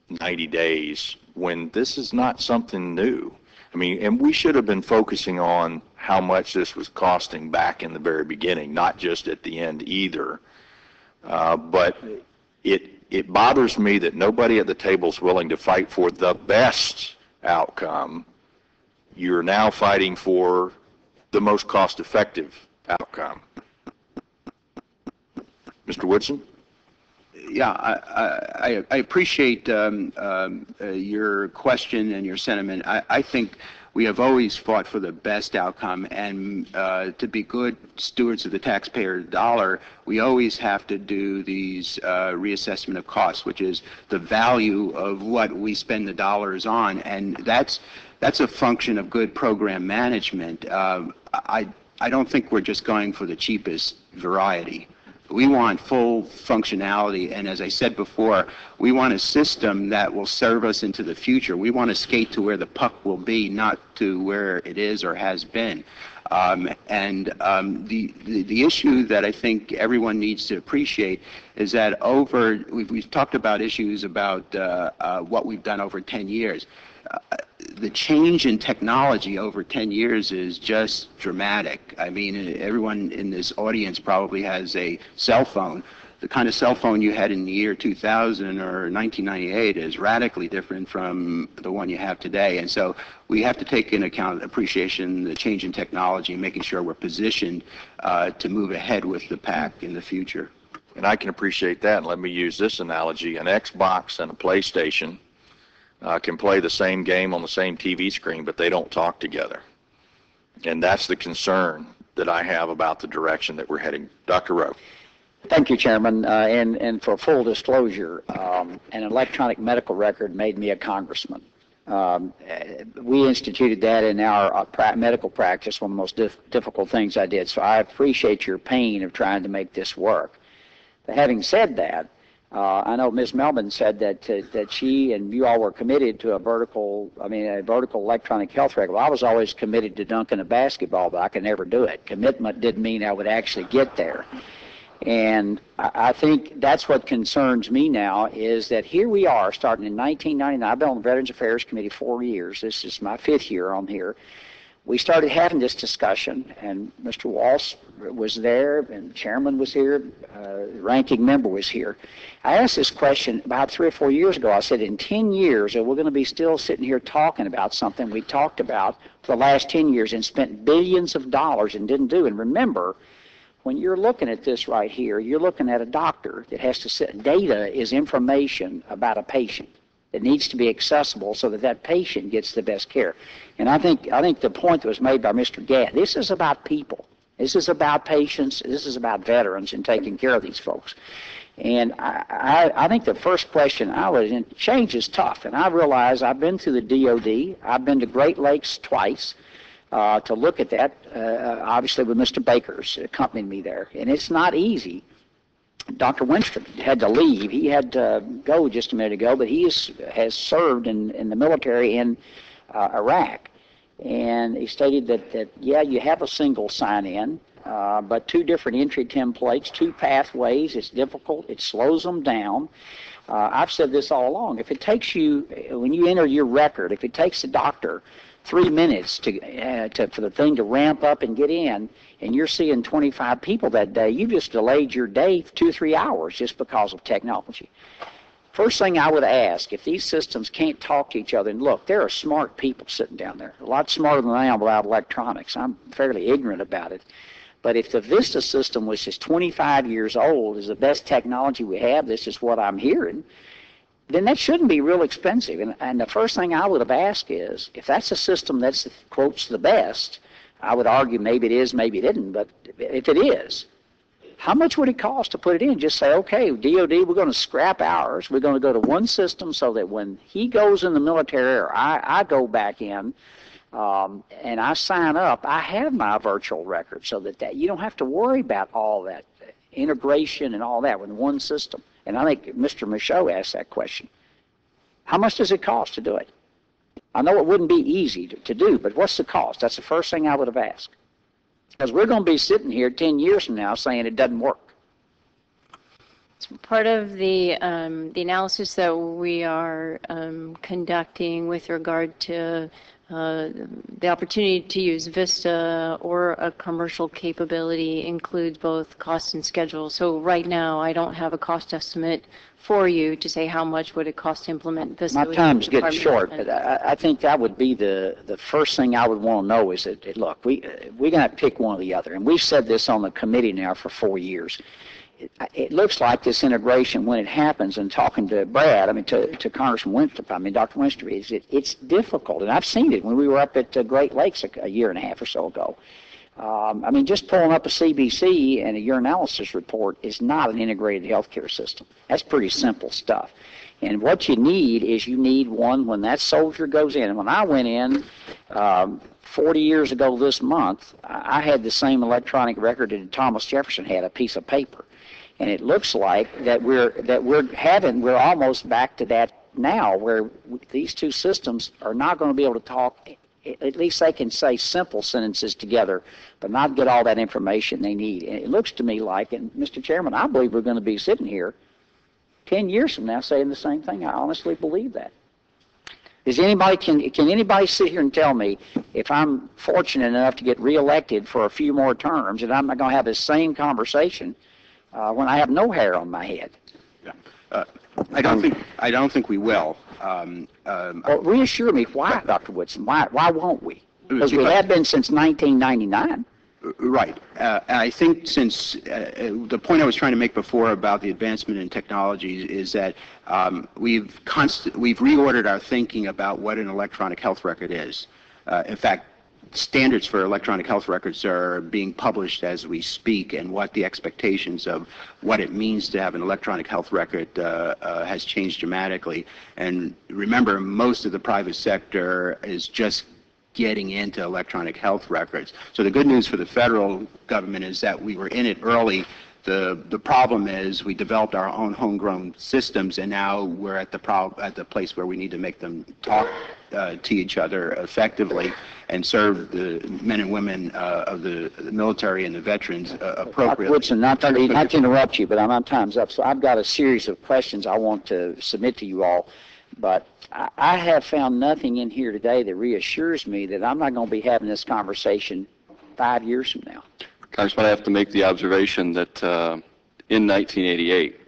90 days when this is not something new. I mean, and we should have been focusing on how much this was costing back in the very beginning, not just at the end either. But it bothers me that nobody at the table is willing to fight for the best outcome. You're now fighting for the most cost-effective outcome. Mr. Woodson? Yeah, I appreciate your question and your sentiment. I think we have always fought for the best outcome, and to be good stewards of the taxpayer dollar, we always have to do these reassessment of costs, which is the value of what we spend the dollars on, and that's a function of good program management. I don't think we're just going for the cheapest variety. We want full functionality, and as I said before, we want a system that will serve us into the future. We want to skate to where the puck will be, not to where it is or has been. The issue that I think everyone needs to appreciate is that we've talked about issues about what we've done over 10 years. The change in technology over 10 years is just dramatic. I mean, everyone in this audience probably has a cell phone. The kind of cell phone you had in the year 2000 or 1998 is radically different from the one you have today. And so we have to take into account appreciation, the change in technology, and making sure we're positioned to move ahead with the pack in the future. And I can appreciate that. And let me use this analogy. An Xbox and a PlayStation can play the same game on the same TV screen, but they don't talk together. And that's the concern that I have about the direction that we're heading. Dr. Rowe. Thank you, Chairman. And for full disclosure, an electronic medical record made me a congressman. We instituted that in our medical practice, one of the most difficult things I did. So I appreciate your pain of trying to make this work. But having said that, I know Ms. Melvin said that she and you all were committed to a vertical electronic health record. Well, I was always committed to dunking a basketball, but I could never do it. Commitment didn't mean I would actually get there. And I think that's what concerns me now is that here we are starting in 1999. I've been on the Veterans Affairs Committee 4 years. This is my 5th year on here. We started having this discussion, and Mr. Walsh was there, and the chairman was here, the ranking member was here. I asked this question about 3 or 4 years ago. I said, in 10 years, are we going to be still sitting here talking about something we talked about for the last 10 years and spent billions of dollars and didn't do? And remember, when you're looking at this right here, you're looking at a doctor that has to sit. Data is information about a patient that needs to be accessible so that that patient gets the best care. And I think the point that was made by Mr. Gadd, this is about people. This is about patients. This is about veterans and taking care of these folks. And I think the first question I would, and change is tough, and I realize I've been through the DoD. I've been to Great Lakes twice to look at that, obviously with Mr. Baker's accompanying me there. And it's not easy. Dr. Winstrup had to leave. He had to go just a minute ago, but he has served in the military in Iraq. And he stated that, yeah, you have a single sign-in, but 2 different entry templates, 2 pathways. It's difficult. It slows them down. I've said this all along. If it takes you, when you enter your record, if it takes the doctor 3 minutes for the thing to ramp up and get in, and you're seeing 25 people that day, you just delayed your day 2 or 3 hours just because of technology. First thing I would ask, if these systems can't talk to each other, and look, there are smart people sitting down there, a lot smarter than I am about electronics. I'm fairly ignorant about it. But if the VISTA system, which is 25 years old, is the best technology we have, this is what I'm hearing, then that shouldn't be real expensive. And the first thing I would have asked is, if that's a system that's, quotes, the best, I would argue maybe it is, maybe it isn't, but if it is, how much would it cost to put it in? Just say, okay, DOD, we're going to scrap ours. We're going to go to one system so that when he goes in the military or I go back in and I sign up, I have my virtual record so that you don't have to worry about all that integration and all that with one system. And I think Mr. Michaud asked that question. How much does it cost to do it? I know it wouldn't be easy to do, but what's the cost? That's the first thing I would have asked. Because we're going to be sitting here 10 years from now saying it doesn't work. It's part of the analysis that we are conducting with regard to the opportunity to use VISTA or a commercial capability includes both cost and schedule. So right now, I don't have a cost estimate for you to say how much would it cost to implement VISTA. My time's getting short, but I think that would be the first thing I would want to know is that, look, we're going to pick one or the other. And we've said this on the committee now for 4 years. It looks like this integration, when it happens, and talking to Brad, I mean, to Congressman Winstrup, I mean, Dr. Winstrup, it's difficult. And I've seen it when we were up at Great Lakes a year and a half or so ago. I mean, just pulling up a CBC and a urinalysis report is not an integrated healthcare system. That's pretty simple stuff. And what you need is you need one when that soldier goes in. And when I went in 40 years ago this month, I had the same electronic record that Thomas Jefferson had, a piece of paper. And it looks like that we're almost back to that now, where these 2 systems are not going to be able to talk. At least they can say simple sentences together, but not get all that information they need. And it looks to me like, and Mr. Chairman, I believe we're going to be sitting here 10 years from now saying the same thing. I honestly believe that. Can anybody sit here and tell me if I'm fortunate enough to get reelected for a few more terms that I'm not going to have the same conversation when I have no hair on my head? Yeah. I don't think we will. Well, reassure me, why, Dr. Woodson? Why won't we? Because we have been since 1999. Right. I think since the point I was trying to make before about the advancement in technology is that we've reordered our thinking about what an electronic health record is. In fact, standards for electronic health records are being published as we speak, and what the expectations of what it means to have an electronic health record has changed dramatically. And remember, most of the private sector is just getting into electronic health records. So the good news for the federal government is that we were in it early. The problem is we developed our own homegrown systems, and now we're at the place where we need to make them talk to each other effectively. and serve the men and women of the military and the veterans appropriately. Woodson, not to interrupt you, but my time's up. So I've got a series of questions I want to submit to you all. But I have found nothing in here today that reassures me that I'm not going to be having this conversation 5 years from now. Congressman, I have to make the observation that in 1988,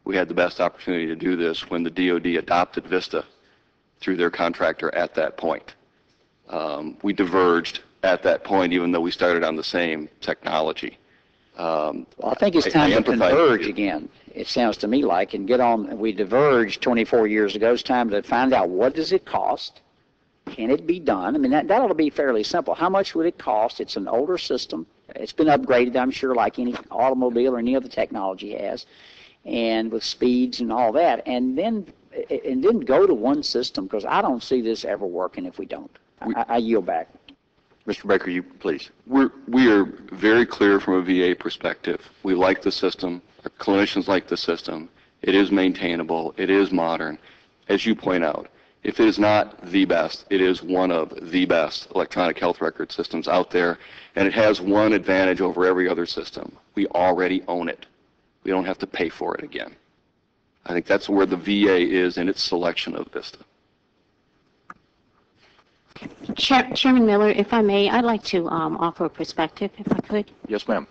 we had the best opportunity to do this when the DoD adopted VISTA through their contractor at that point. We diverged at that point, even though we started on the same technology. Well, I think it's time to converge again, it sounds to me like, and get on. We diverged 24 years ago. It's time to find out, what does it cost? Can it be done? I mean, that ought to be fairly simple. How much would it cost? It's an older system. It's been upgraded, I'm sure, like any automobile or any other technology has, and with speeds and all that. And then go to one system, because I don't see this ever working if we don't. I yield back. Mr. Baker, you please. We are very clear from a VA perspective. We like the system. Our clinicians like the system. It is maintainable. It is modern. As you point out, if it is not the best, it is one of the best electronic health record systems out there, and it has one advantage over every other system. We already own it. We don't have to pay for it again. I think that's where the VA is in its selection of VISTA. Chairman Miller, if I may, I'd like to offer a perspective, if I could. Yes, ma'am.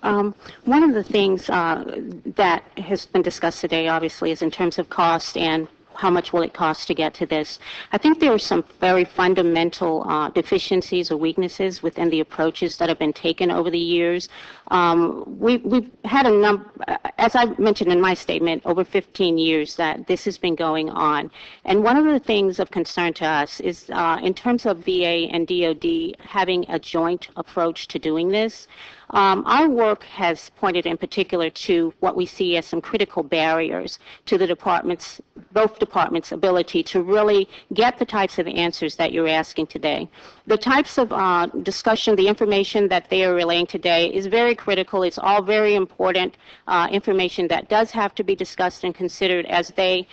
One of the things that has been discussed today, obviously, is in terms of cost and how much will it cost to get to this. I think there are some very fundamental deficiencies or weaknesses within the approaches that have been taken over the years. We've had a number, as I mentioned in my statement, over 15 years that this has been going on. And one of the things of concern to us is in terms of VA and DoD having a joint approach to doing this. Our work has pointed in particular to what we see as some critical barriers to the both departments' ability to really get the types of answers that you're asking today. The types of discussion, the information that they are relaying today is very critical. It's all very important information that does have to be discussed and considered as they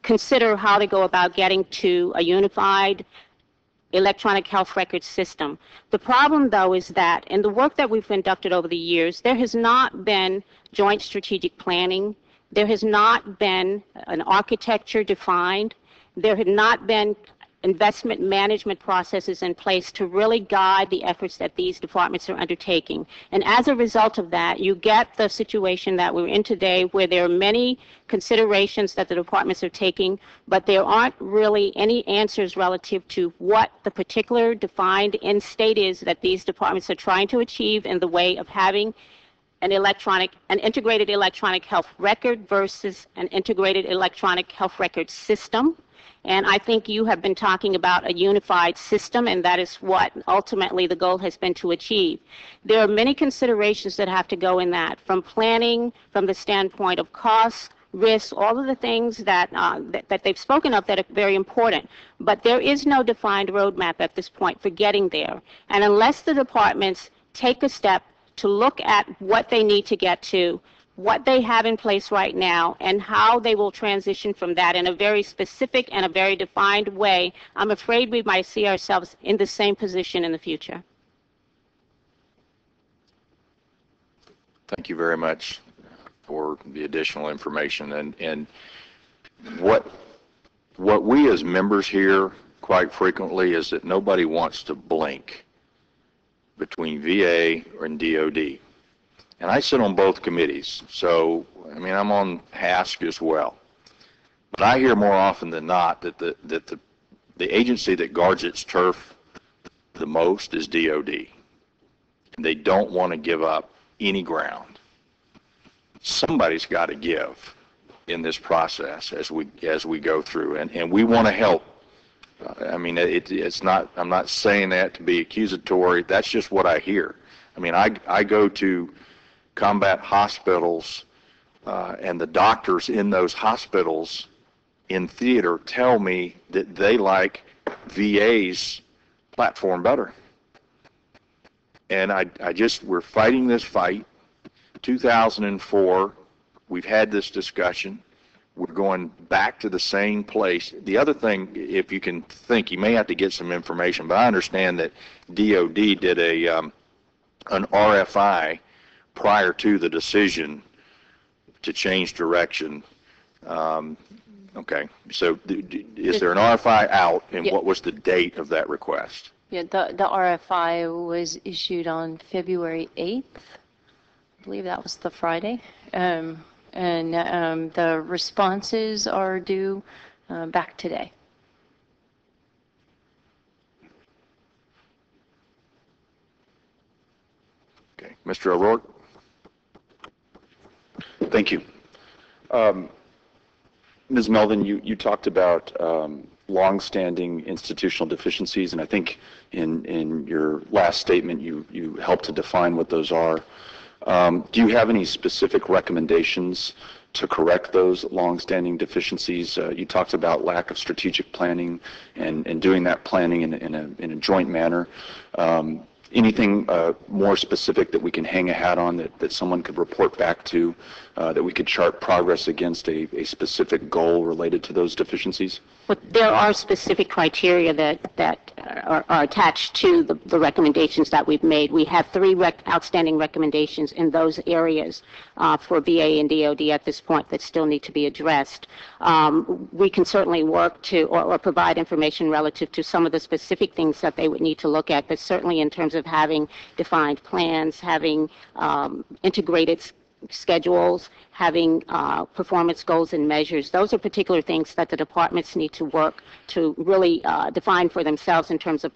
consider how to go about getting to a unified electronic health record system. The problem, though, is that in the work that we've conducted over the years, there has not been joint strategic planning. There has not been an architecture defined. There had not been investment management processes in place to really guide the efforts that these departments are undertaking. And as a result of that, you get the situation that we're in today, where there are many considerations that the departments are taking, but there aren't really any answers relative to what the particular defined end state is that these departments are trying to achieve in the way of having an integrated electronic health record versus an integrated electronic health record system. And I think you have been talking about a unified system, and that is what ultimately the goal has been to achieve. There are many considerations that have to go in that, from planning, from the standpoint of cost, risk, all of the things that they've spoken of that are very important. But there is no defined roadmap at this point for getting there. And unless the departments take a step to look at what they need to get to, what they have in place right now, and how they will transition from that in a very specific and a very defined way, I'm afraid we might see ourselves in the same position in the future. Thank you very much for the additional information. And what we as members hear quite frequently is that nobody wants to blink between VA and DoD. And I sit on both committees, so, I mean, I'm on HASC as well. But I hear more often than not that the agency that guards its turf the most is DoD. And they don't want to give up any ground. Somebody's got to give in this process as we go through, and we want to help. I mean, it's not, I'm not saying that to be accusatory. That's just what I hear. I mean, I go to combat hospitals, and the doctors in those hospitals in theater tell me that they like VA's platform better. And we're fighting this fight. 2004, we've had this discussion. we're going back to the same place. The other thing, if you can think, you may have to get some information, but I understand that DoD did an RFI prior to the decision to change direction. Okay, so is there an RFI out, and what was the date of that request? Yeah, the RFI was issued on February 8th. I believe that was the Friday. And the responses are due back today. Okay, Mr. O'Rourke. Thank you. Ms. Melvin, you talked about longstanding institutional deficiencies, and I think in your last statement you helped to define what those are. Do you have any specific recommendations to correct those longstanding deficiencies? You talked about lack of strategic planning and doing that planning in a joint manner. Anything more specific that we can hang a hat on that someone could report back to, that we could chart progress against a specific goal related to those deficiencies? But there are specific criteria that are attached to the recommendations that we've made. We have three outstanding recommendations in those areas for VA and DoD at this point that still need to be addressed. We can certainly work to or provide information relative to some of the specific things that they would need to look at, but certainly in terms of having defined plans, having integrated schedules, having performance goals and measures. Those are particular things that the departments need to work to really define for themselves in terms of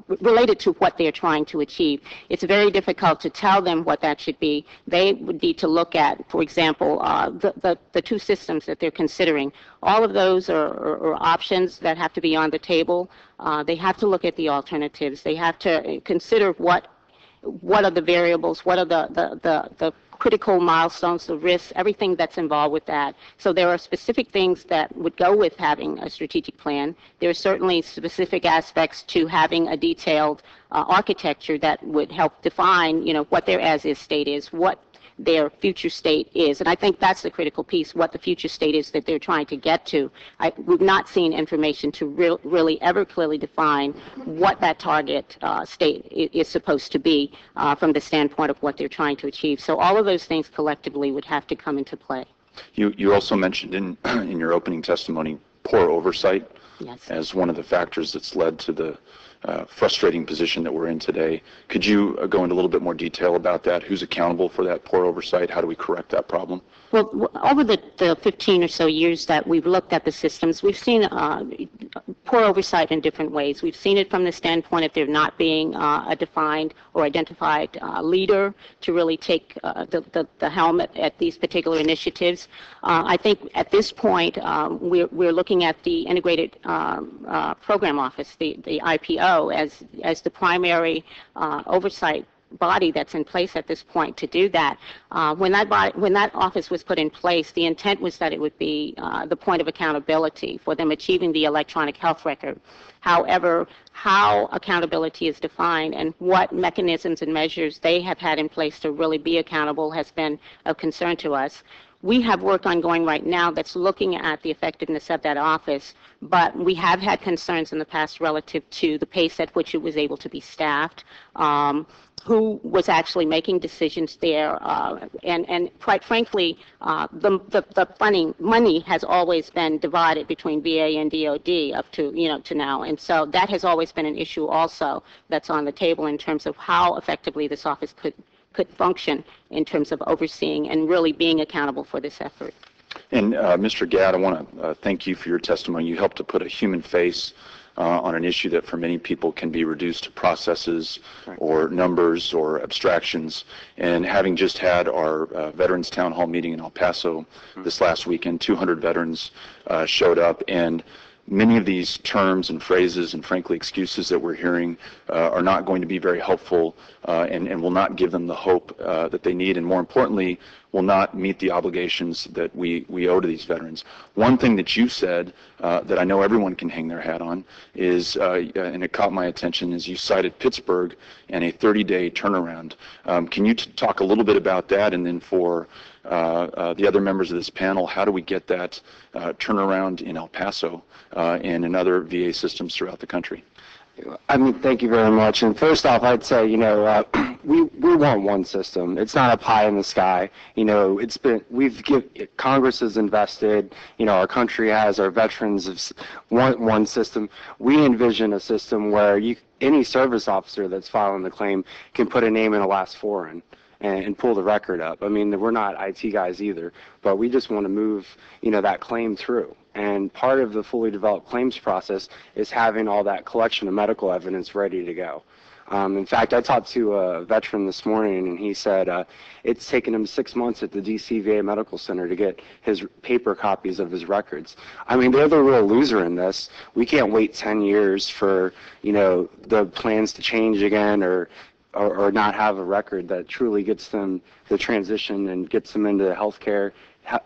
related to what they're trying to achieve. It's very difficult to tell them what that should be. They would need to look at, for example, the two systems that they're considering. All of those are options that have to be on the table. They have to look at the alternatives. They have to consider what are the variables, what are the critical milestones, the risks, everything that's involved with that. So there are specific things that would go with having a strategic plan. There are certainly specific aspects to having a detailed architecture that would help define, what their as-is state is, what their future state is. And I think that's the critical piece, what the future state is that they're trying to get to. We've not seen information to really ever clearly define what that target state is supposed to be from the standpoint of what they're trying to achieve. So all of those things collectively would have to come into play. You also mentioned in your opening testimony poor oversight. Yes. As one of the factors that's led to the frustrating position that we're in today. Could you go into a little bit more detail about that? Who's accountable for that poor oversight? How do we correct that problem? Well, over the 15 or so years that we've looked at the systems, we've seen poor oversight in different ways. We've seen it from the standpoint of there not being a defined or identified leader to really take the helm at these particular initiatives. I think at this point we're looking at the Integrated Program Office, the IPO, as the primary oversight body that's in place at this point to do that. When that office was put in place, the intent was that it would be the point of accountability for them achieving the electronic health record. However, how accountability is defined and what mechanisms and measures they have had in place to really be accountable has been of concern to us. We have work ongoing right now that's looking at the effectiveness of that office, but we have had concerns in the past relative to the pace at which it was able to be staffed, who was actually making decisions there, and quite frankly, the funding money has always been divided between VA and DoD up to to now, and so that has always been an issue also that's on the table in terms of how effectively this office could function in terms of overseeing and really being accountable for this effort. And Mr. Gadd, I want to thank you for your testimony. You helped to put a human face on an issue that for many people can be reduced to processes or numbers or abstractions. And having just had our Veterans Town Hall meeting in El Paso this last weekend, 200 veterans showed up, and many of these terms and phrases and frankly excuses that we're hearing are not going to be very helpful and will not give them the hope that they need, and more importantly will not meet the obligations that we owe to these veterans. One thing that you said that I know everyone can hang their hat on is, and it caught my attention, is you cited Pittsburgh and a 30-day turnaround. Can you talk a little bit about that, and then for the other members of this panel, how do we get that turnaround in El Paso and in other VA systems throughout the country? I mean, thank you very much. And first off, I'd say, we want one system. It's not a pie in the sky. Congress has invested, our country has, our veterans have want one system. We envision a system where any service officer that's filing the claim can put a name in the last foreign and pull the record up. I mean, we're not IT guys either, but we just want to move, that claim through. And part of the fully developed claims process is having all that collection of medical evidence ready to go. In fact, I talked to a veteran this morning, and he said it's taken him 6 months at the DC VA Medical Center to get his paper copies of his records. I mean, they're the real loser in this. We can't wait 10 years for, the plans to change again or not have a record that truly gets them the transition and gets them into healthcare,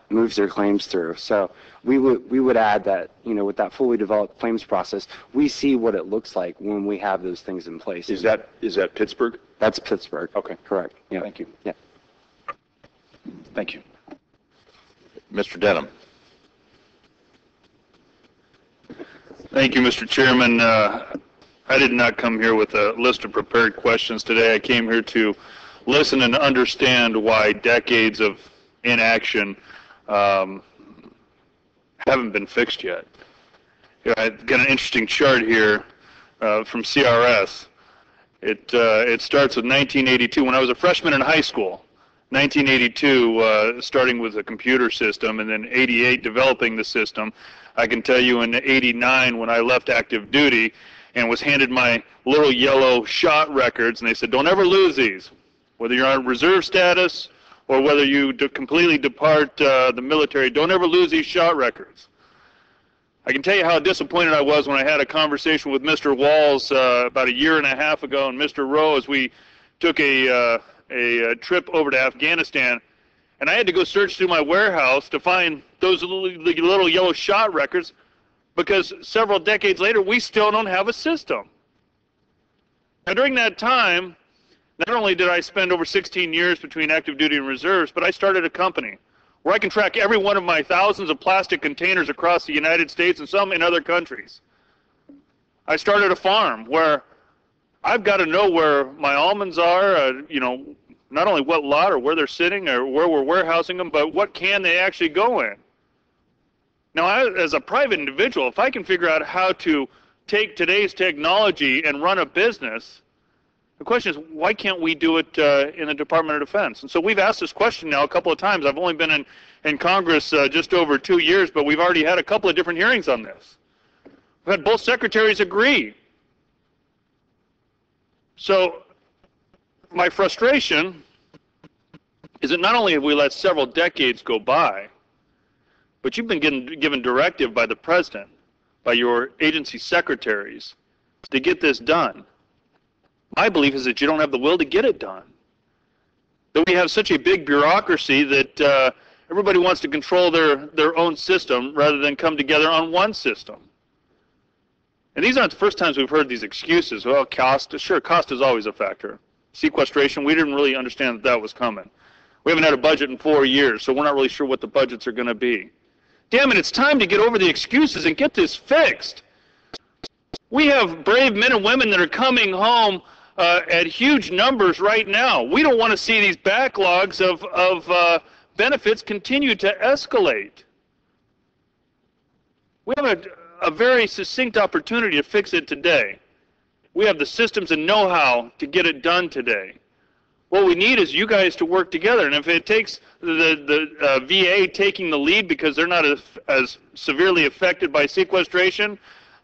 moves their claims through. So we would add that, with that fully developed claims process, we see what it looks like when we have those things in place. Is that Pittsburgh? That's Pittsburgh. Okay. Correct. Yeah. Thank you. Yeah. Thank you. Mr. Denham. Thank you, Mr. Chairman. I did not come here with a list of prepared questions today. I came here to listen and understand why decades of inaction haven't been fixed yet. I've got an interesting chart here from CRS. It starts with 1982. When I was a freshman in high school, 1982, starting with a computer system, and then 88 developing the system. I can tell you in 89 when I left active duty and was handed my little yellow shot records, and they said, don't ever lose these, whether you're on reserve status or whether you completely depart the military, don't ever lose these shot records. I can tell you how disappointed I was when I had a conversation with Mr. Walls about 1.5 years ago, and Mr. Rowe, as we took a trip over to Afghanistan, and I had to go search through my warehouse to find those little yellow shot records, because several decades later, we still don't have a system. Now, during that time, not only did I spend over 16 years between active duty and reserves, but I started a company where I can track every one of my thousands of plastic containers across the United States and some in other countries. I started a farm where I've got to know where my almonds are, not only what lot or where they're sitting or where we're warehousing them, but what can they actually go in. Now, as a private individual, if I can figure out how to take today's technology and run a business, the question is, why can't we do it in the Department of Defense? And so we've asked this question now a couple of times. I've only been in Congress just over 2 years, but we've already had a couple of different hearings on this. We've had both secretaries agree. So my frustration is that not only have we let several decades go by, but you've been given directive by the President, by your agency secretaries, to get this done. My belief is that you don't have the will to get it done. That we have such a big bureaucracy that everybody wants to control their own system rather than come together on one system. And these aren't the first times we've heard these excuses. Well, cost, sure, cost is always a factor. Sequestration, we didn't really understand that was coming. We haven't had a budget in 4 years, so we're not really sure what the budgets are going to be. Damn it, it's time to get over the excuses and get this fixed. We have brave men and women that are coming home at huge numbers right now. We don't want to see these backlogs of benefits continue to escalate. We have a very succinct opportunity to fix it today. We have the systems and know-how to get it done today. What we need is you guys to work together, and if it takes the VA taking the lead because they're not as severely affected by sequestration,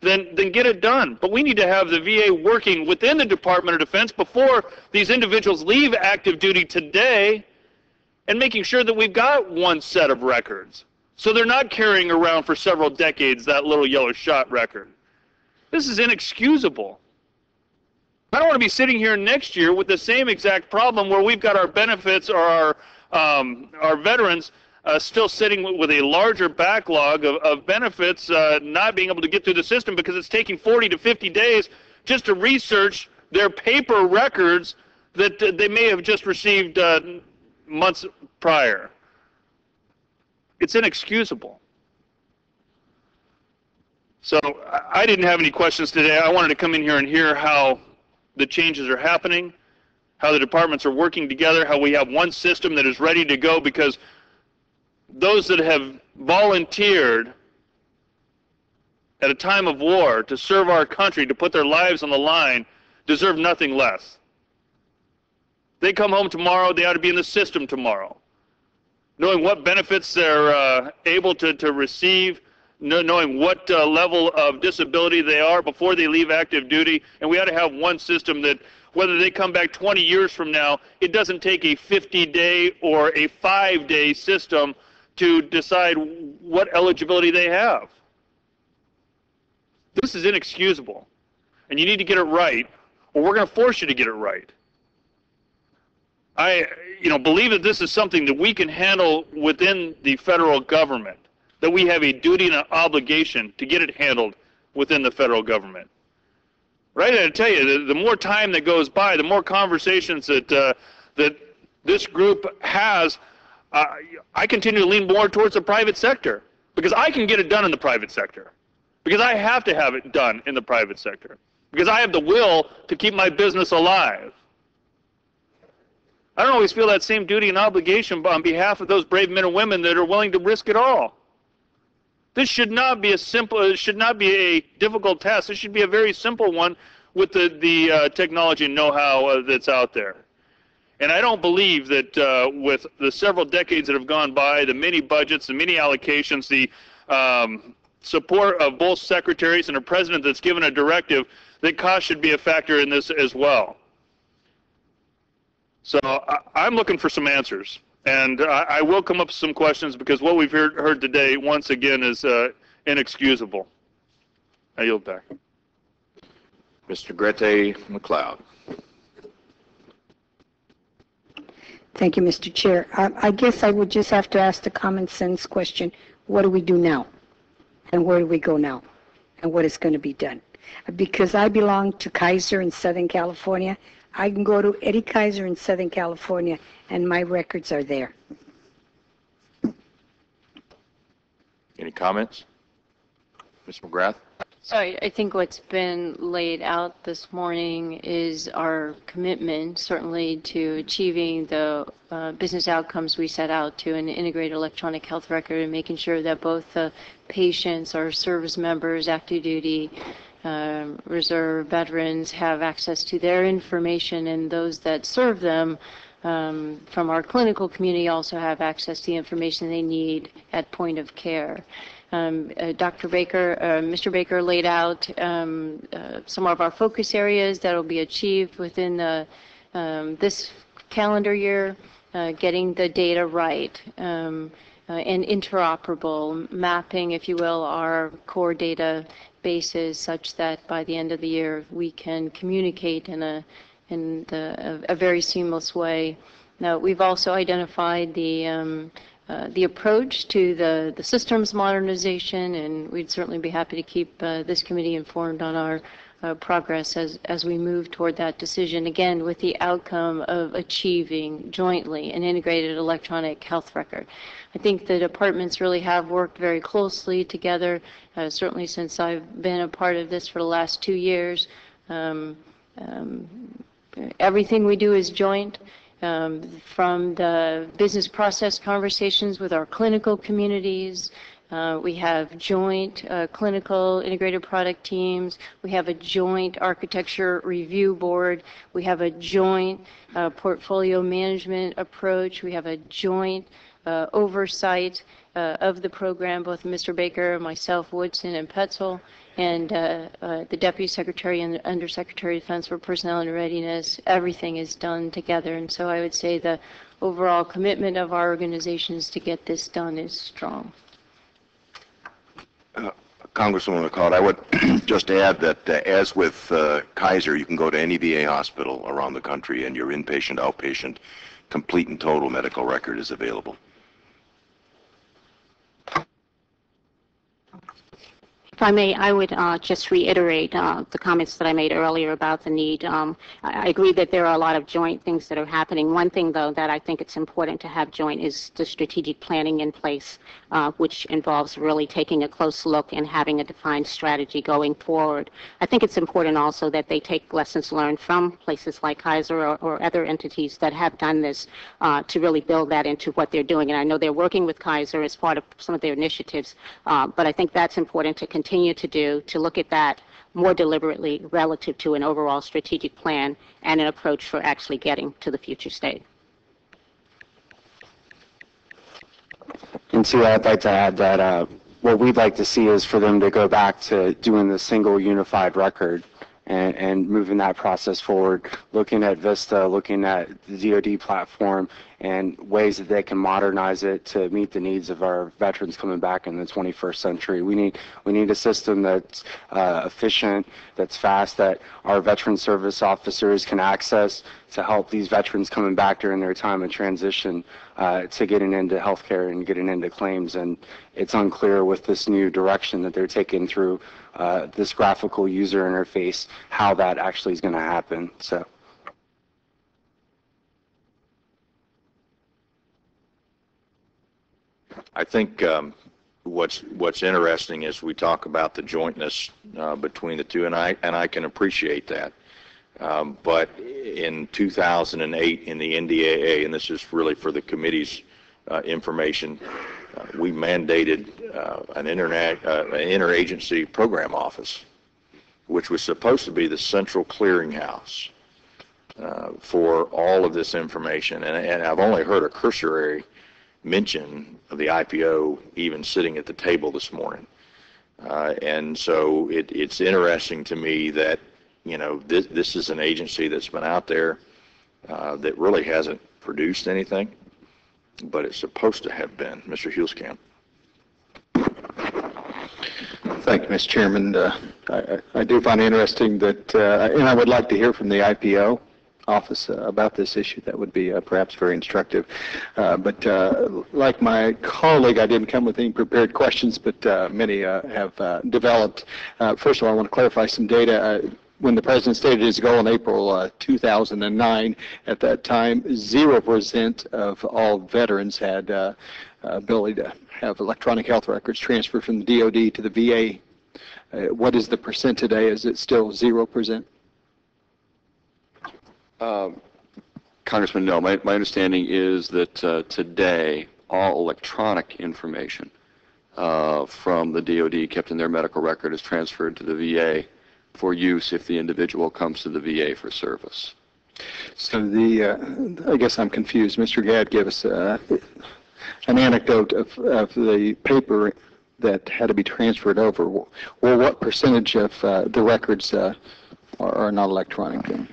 then get it done. But we need to have the VA working within the Department of Defense before these individuals leave active duty today, and making sure that we've got one set of records, so they're not carrying around for several decades that little yellow shot record. This is inexcusable. I don't want to be sitting here next year with the same exact problem where we've got our benefits or our veterans still sitting with a larger backlog of benefits, not being able to get through the system because it's taking 40 to 50 days just to research their paper records that they may have just received months prior. It's inexcusable. So I didn't have any questions today. I wanted to come in here and hear how the changes are happening, how the departments are working together, how we have one system that is ready to go, because those that have volunteered at a time of war to serve our country, to put their lives on the line, deserve nothing less. They come home tomorrow, they ought to be in the system tomorrow, knowing what benefits they're able to receive, knowing what level of disability they are before they leave active duty. And we ought to have one system that, whether they come back 20 years from now, it doesn't take a 50-day or a 5-day system to decide what eligibility they have. This is inexcusable, and you need to get it right, or we're going to force you to get it right. I believe that this is something that we can handle within the federal government, that we have a duty and an obligation to get it handled within the federal government. Right? I tell you, the more time that goes by, the more conversations that this group has, I continue to lean more towards the private sector, because I can get it done in the private sector, because I have to have it done in the private sector, because I have the will to keep my business alive. I don't always feel that same duty and obligation on behalf of those brave men and women that are willing to risk it all. This should not be it should not be a difficult task. This should be a very simple one with the technology and know-how that's out there. And I don't believe that with the several decades that have gone by, the many budgets, the many allocations, the support of both secretaries and a president that's given a directive, that cost should be a factor in this as well. So I'm looking for some answers, and I will come up with some questions, because what we've heard today, once again, is inexcusable. I yield back. Mr. Grete McLeod. Thank you, Mr. Chair. I guess I would just have to ask the common sense question: what do we do now? And where do we go now? And what is going to be done? Because I belong to Kaiser in Southern California. I can go to Eddie Kaiser in Southern California, and my records are there. Any comments? Ms. McGrath? So I think what's been laid out this morning is our commitment, certainly, to achieving the business outcomes we set out to, an integrated electronic health record, and making sure that both the patients, our service members, active duty, reserve veterans have access to their information, and those that serve them from our clinical community also have access to the information they need at point of care. Dr. Baker, Mr. Baker laid out some of our focus areas that will be achieved within this calendar year, getting the data right, and interoperable, mapping, if you will, our core data bases such that by the end of the year we can communicate in a very seamless way. Now, we've also identified the approach to the systems modernization, and we'd certainly be happy to keep this committee informed on our progress as we move toward that decision, again, with the outcome of achieving jointly an integrated electronic health record. I think the departments really have worked very closely together, certainly since I've been a part of this for the last 2 years. Everything we do is joint. From the business process conversations with our clinical communities, we have joint clinical integrated product teams, we have a joint architecture review board, we have a joint portfolio management approach, we have a joint oversight of the program, both Mr. Baker, myself, Woodson, and Petzel, and the Deputy Secretary and the Undersecretary of Defense for Personnel and Readiness. Everything is done together, and so I would say the overall commitment of our organizations to get this done is strong. Congresswoman McLeod, I would just add that as with Kaiser, you can go to any VA hospital around the country, and your inpatient, outpatient complete and total medical record is available. If I may, I would just reiterate the comments that I made earlier about the need. I agree that there are a lot of joint things that are happening. One thing, though, that I think it's important to have joint is the strategic planning in place, which involves really taking a close look and having a defined strategy going forward. I think it's important also that they take lessons learned from places like Kaiser or other entities that have done this to really build that into what they're doing. And I know they're working with Kaiser as part of some of their initiatives, but I think that's important to continue to do, to look at that more deliberately relative to an overall strategic plan and an approach for actually getting to the future state. And two, I'd like to add that what we'd like to see is for them to go back to doing the single unified record and moving that process forward, looking at Vista, looking at the DoD platform, and ways that they can modernize it to meet the needs of our veterans coming back in the 21st century. We need a system that's efficient, that's fast, that our veteran service officers can access to help these veterans coming back during their time of transition to getting into healthcare and getting into claims. And it's unclear with this new direction that they're taking through this graphical user interface how that actually is going to happen. So. I think what's interesting is we talk about the jointness between the two, and I can appreciate that. But in 2008 in the NDAA, and this is really for the committee's information, we mandated an interagency program office, which was supposed to be the central clearinghouse for all of this information. And I've only heard a cursory mention of the IPO even sitting at the table this morning. And so it's interesting to me that, you know, this is an agency that's been out there that really hasn't produced anything, but it's supposed to have been. Mr. Huelskamp. Thank you, Mr. Chairman. I do find it interesting that, and I would like to hear from the IPO office about this issue. That would be perhaps very instructive. But like my colleague, I didn't come with any prepared questions, but many have developed. First of all, I want to clarify some data. When the President stated his goal in April 2009, at that time, 0% of all veterans had ability to have electronic health records transferred from the DoD to the VA. What is the percent today? Is it still 0%? Congressman, no. My understanding is that today all electronic information from the DoD kept in their medical record is transferred to the VA for use if the individual comes to the VA for service. So I guess I'm confused. Mr. Gadd gave us an anecdote of the paper that had to be transferred over. Well, what percentage of the records are not electronic?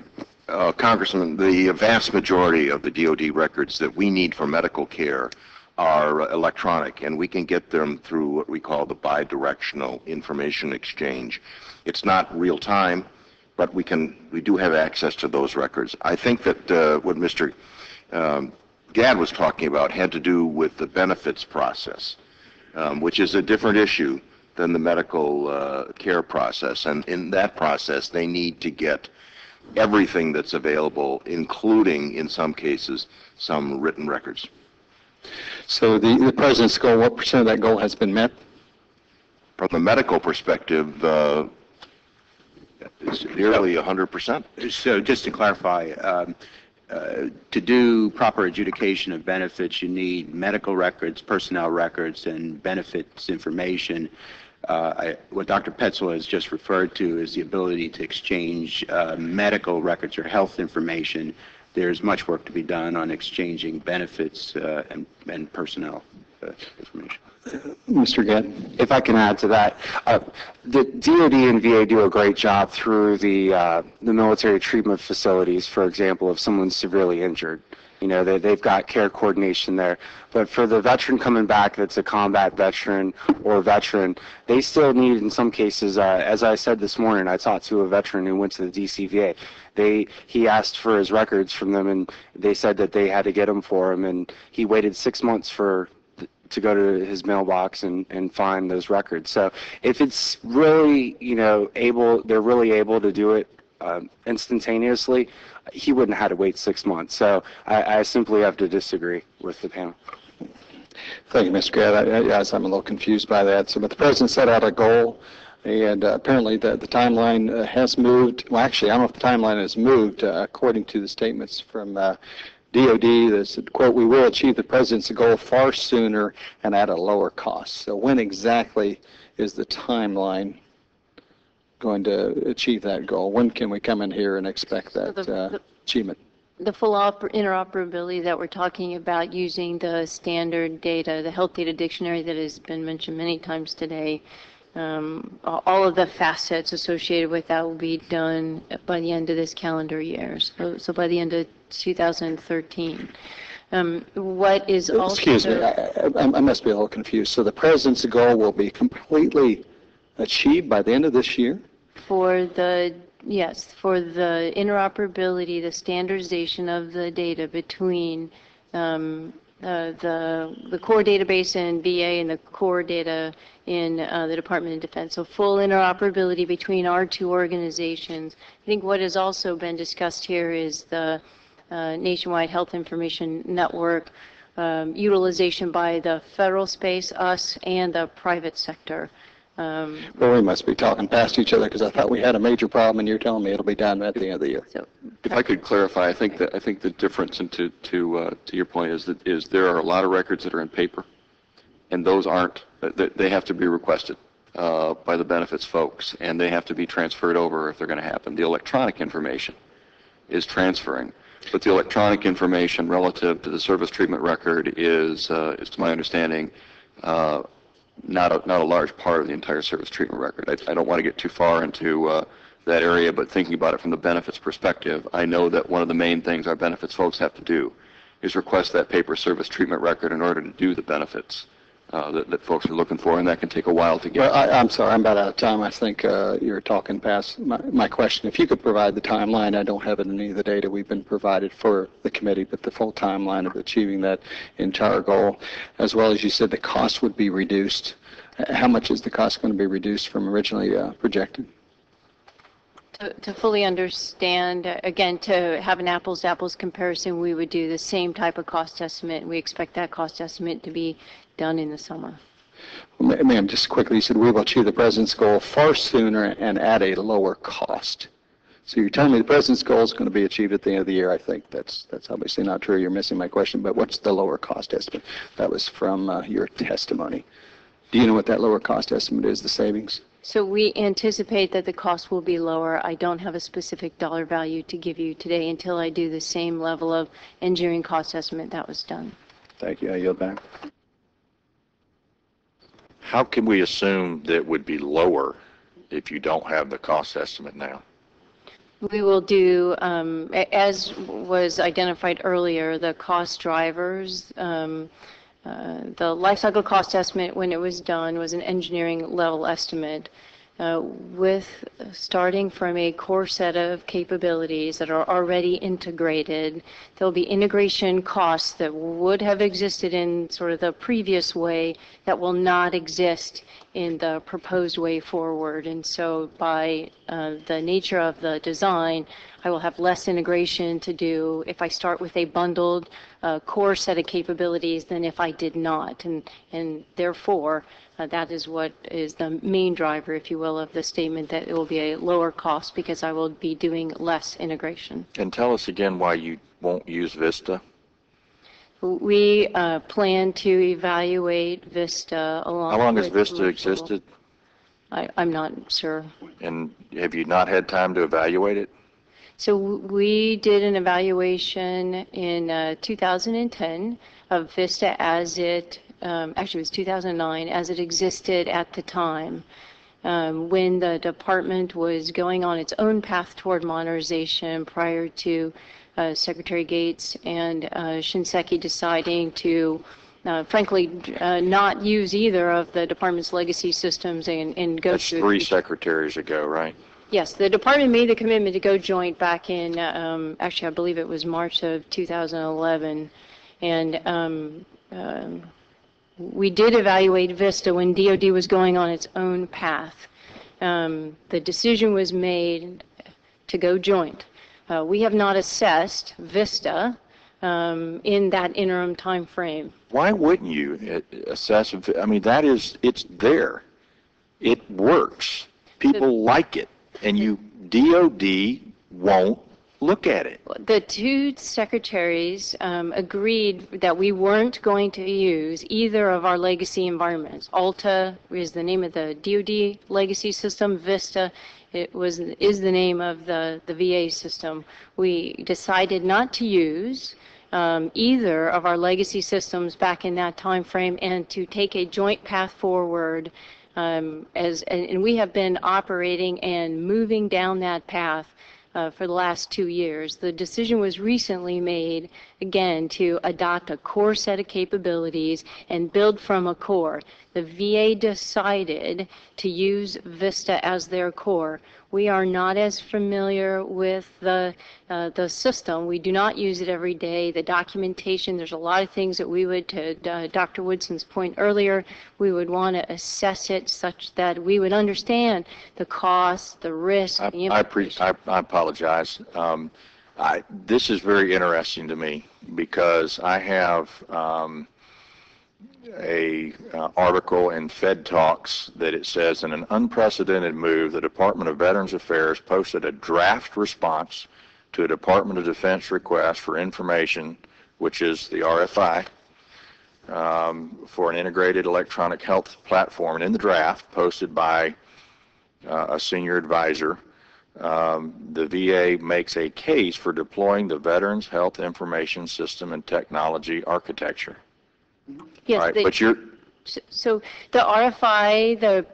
Congressman, the vast majority of the DoD records that we need for medical care are electronic, and we can get them through what we call the bidirectional information exchange. It's not real time, but we do have access to those records. I think that what Mr. Gadd was talking about had to do with the benefits process, which is a different issue than the medical care process. And in that process, they need to get everything that's available, including, in some cases, some written records. So the President's goal, what percent of that goal has been met? From the medical perspective, it's nearly 100%. So just to clarify, to do proper adjudication of benefits, you need medical records, personnel records, and benefits information. What Dr. Petzel has just referred to is the ability to exchange medical records or health information. There's much work to be done on exchanging benefits and personnel information. Mr. Gadd? If I can add to that, the DoD and VA do a great job through the military treatment facilities, for example, if someone's severely injured. You know, they've got care coordination there. But for the veteran coming back that's a combat veteran or veteran, they still need, in some cases, as I said this morning, I talked to a veteran who went to the DCVA. He asked for his records from them, and they said that they had to get them for him, and he waited 6 months to go to his mailbox and find those records. So if it's really, you know, they're really able to do it instantaneously, he wouldn't have had to wait 6 months. So I simply have to disagree with the panel. Thank you, Mr. Gadd. Yes, I'm a little confused by that. So, but the President set out a goal, and apparently the timeline has moved. Well, actually, I don't know if the timeline has moved according to the statements from DoD. That said, quote, "We will achieve the President's goal far sooner and at a lower cost." So when exactly is the timeline going to achieve that goal? When can we come in here and expect that achievement? The full interoperability that we're talking about using the standard data, the health data dictionary that has been mentioned many times today, all of the facets associated with that will be done by the end of this calendar year, so by the end of 2013. What is also... Excuse me, I must be a little confused. So the President's goal will be completely achieved by the end of this year? Yes, for the interoperability, the standardization of the data between the core database in VA and the core data in the Department of Defense. So full interoperability between our two organizations. I think what has also been discussed here is the Nationwide Health Information Network utilization by the federal space, us, and the private sector. Well, we must be talking past each other, because I thought we had a major problem, and you're telling me it'll be done at the end of the year. So, if I could clarify, I think the difference, and to your point, is there are a lot of records that are in paper, and those aren't. They have to be requested by the benefits folks, and they have to be transferred over if they're going to happen. The electronic information is transferring, but the electronic information relative to the service treatment record is to my understanding, not a large part of the entire service treatment record. I don't want to get too far into that area, but thinking about it from the benefits perspective, I know that one of the main things our benefits folks have to do is request that paper service treatment record in order to do the benefits that folks are looking for, and that can take a while to get. Well, I'm sorry, I'm about out of time. I think you're talking past my question. If you could provide the timeline, I don't have it in any of the data we've been provided for the committee, but the full timeline of achieving that entire goal, as well as you said the cost would be reduced. How much is the cost going to be reduced from originally projected? To fully understand, again, to have an apples-to-apples comparison, we would do the same type of cost estimate. We expect that cost estimate to be done in the summer. Well, ma'am, just quickly, you said we will achieve the President's goal far sooner and at a lower cost. So you're telling me the President's goal is going to be achieved at the end of the year. I think that's obviously not true. You're missing my question, but what's the lower cost estimate? That was from your testimony. Do you know what that lower cost estimate is, the savings? So we anticipate that the cost will be lower. I don't have a specific dollar value to give you today until I do the same level of engineering cost estimate that was done. Thank you. I yield back. How can we assume that it would be lower if you don't have the cost estimate now? We will do, as was identified earlier, the cost drivers. The life cycle cost estimate, when it was done, was an engineering level estimate with starting from a core set of capabilities that are already integrated. There'll be integration costs that would have existed in sort of the previous way that will not exist in the proposed way forward. And so by the nature of the design, I will have less integration to do if I start with a bundled core set of capabilities than if I did not. And therefore, that is what is the main driver, if you will, of the statement that it will be a lower cost because I will be doing less integration. And tell us again why you won't use Vista. We plan to evaluate Vista along How long has with Vista Russell. existed? I'm not sure. And have you not had time to evaluate it? So we did an evaluation in 2010 of Vista as it, actually it was 2009, as it existed at the time. When the department was going on its own path toward modernization prior to Secretary Gates and Shinseki deciding to, frankly, not use either of the department's legacy systems and go That's through. 3 secretaries ago, right? Yes, the department made the commitment to go joint back in, actually, I believe it was March of 2011. And we did evaluate VISTA when DoD was going on its own path. The decision was made to go joint. We have not assessed VISTA in that interim time frame. Why wouldn't you assess? I mean, it's there. It works. People like it. And DoD won't look at it. The 2 secretaries agreed that we weren't going to use either of our legacy environments. Alta is the name of the DoD legacy system. VISTA is the name of the VA system. We decided not to use either of our legacy systems back in that time frame and to take a joint path forward. And we have been operating and moving down that path for the last 2 years. The decision was recently made, again, to adopt a core set of capabilities and build from a core. The VA decided to use VISTA as their core. We are not as familiar with the system. We do not use it every day. The documentation, there's a lot of things that we would, to Dr. Woodson's point earlier, we would want to assess it such that we would understand the costs, the risk, the implications. I apologize. This is very interesting to me because I have a article in Fed Talks that it says, in an unprecedented move, the Department of Veterans Affairs posted a draft response to a Department of Defense request for information, which is the RFI, for an integrated electronic health platform. And in the draft, posted by a senior advisor, the VA makes a case for deploying the Veterans Health Information System and Technology Architecture. Yes, right, so the RFI,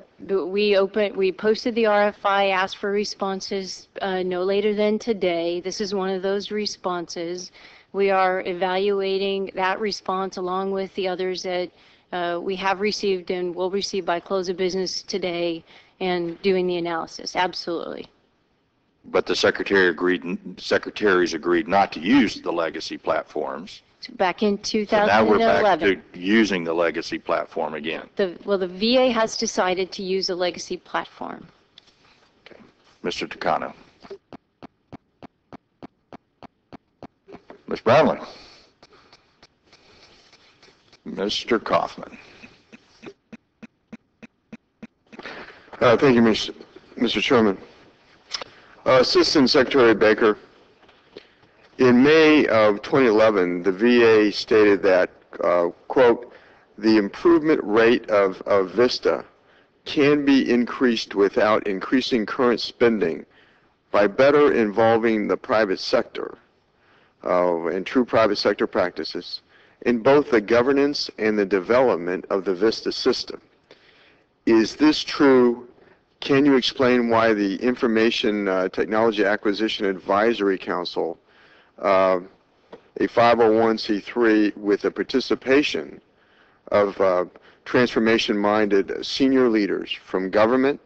we posted the RFI, asked for responses no later than today. This is one of those responses. We are evaluating that response along with the others that we have received and will receive by close of business today and doing the analysis. Absolutely. But the secretaries agreed not to use the legacy platforms. Back in 2011. So now we're back to using the legacy platform again. The VA has decided to use a legacy platform. Okay. Mr. Takano. Ms. Brownlee. Mr. Kaufman. Thank you, Mr. Chairman. Assistant Secretary Baker, in May of 2011, the VA stated that, quote, the improvement rate of VISTA can be increased without increasing current spending by better involving the private sector and true private sector practices in both the governance and the development of the VISTA system. Is this true? Can you explain why the Information Technology Acquisition Advisory Council, a 501c3 with the participation of transformation-minded senior leaders from government,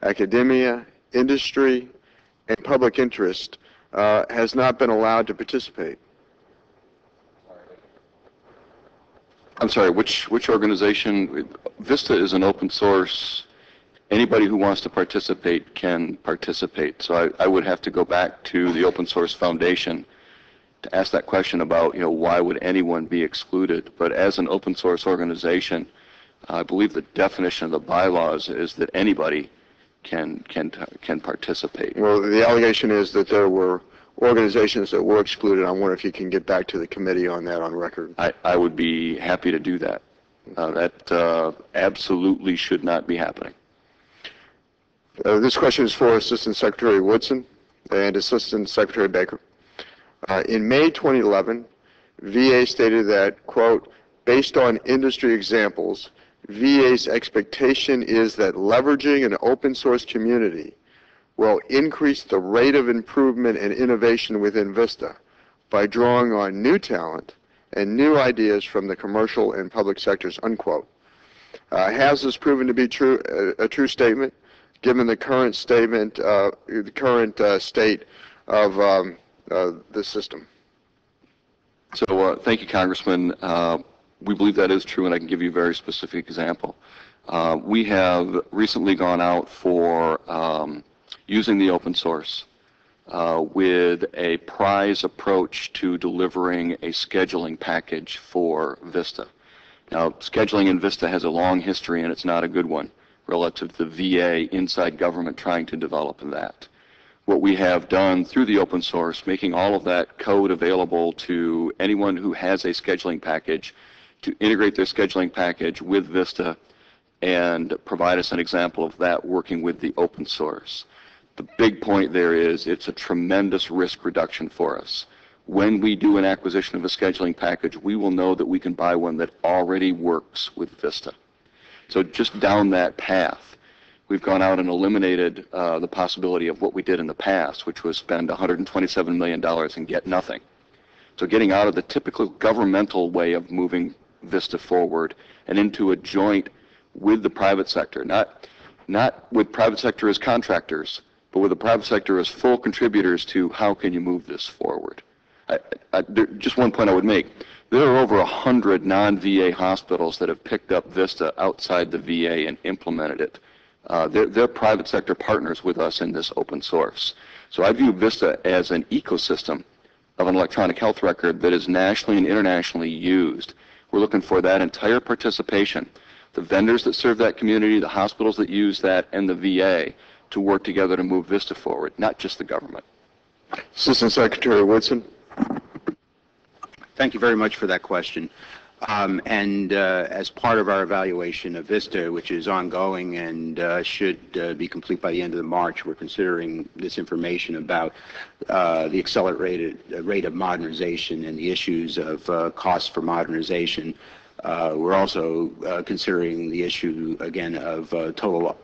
academia, industry, and public interest, has not been allowed to participate? I'm sorry, which organization? VISTA is an open source. Anybody who wants to participate can participate. So I would have to go back to the Open Source Foundation to ask that question about, why would anyone be excluded? But as an open source organization, I believe the definition of the bylaws is that anybody can participate. Well, the allegation is that there were organizations that were excluded. I wonder if you can get back to the committee on that on record. I would be happy to do that. That absolutely should not be happening. This question is for Assistant Secretary Woodson and Assistant Secretary Baker. In May 2011, VA stated that, quote, based on industry examples, VA's expectation is that leveraging an open source community will increase the rate of improvement and innovation within VISTA, by drawing on new talent and new ideas from the commercial and public sectors, unquote. Has this proven to be true, a true statement, given the current statement, the current state of the system? So thank you, Congressman. We believe that is true, and I can give you a very specific example. We have recently gone out for using the open source with a prize approach to delivering a scheduling package for VISTA. Now, scheduling in VISTA has a long history, and it's not a good one relative to the VA inside government trying to develop that. What we have done through the open source, making all of that code available to anyone who has a scheduling package, to integrate their scheduling package with VISTA and provide us an example of that working with the open source. The big point there is it's a tremendous risk reduction for us. When we do an acquisition of a scheduling package, we will know that we can buy one that already works with VISTA. So just down that path, we've gone out and eliminated the possibility of what we did in the past, which was spend $127 million and get nothing. So getting out of the typical governmental way of moving VISTA forward and into a joint with the private sector, not with private sector as contractors, but with the private sector as full contributors to how can you move this forward. Just one point I would make. There are over 100 non-VA hospitals that have picked up VISTA outside the VA and implemented it. They're private sector partners with us in this open source. So I view VISTA as an ecosystem of an electronic health record that is nationally and internationally used. We're looking for that entire participation, the vendors that serve that community, the hospitals that use that, and the VA to work together to move VISTA forward, not just the government. Assistant Secretary Woodson. Thank you very much for that question. As part of our evaluation of VISTA, which is ongoing and should be complete by the end of March, we're considering this information about the accelerated rate of modernization and the issues of costs for modernization. We're also considering the issue, again, of total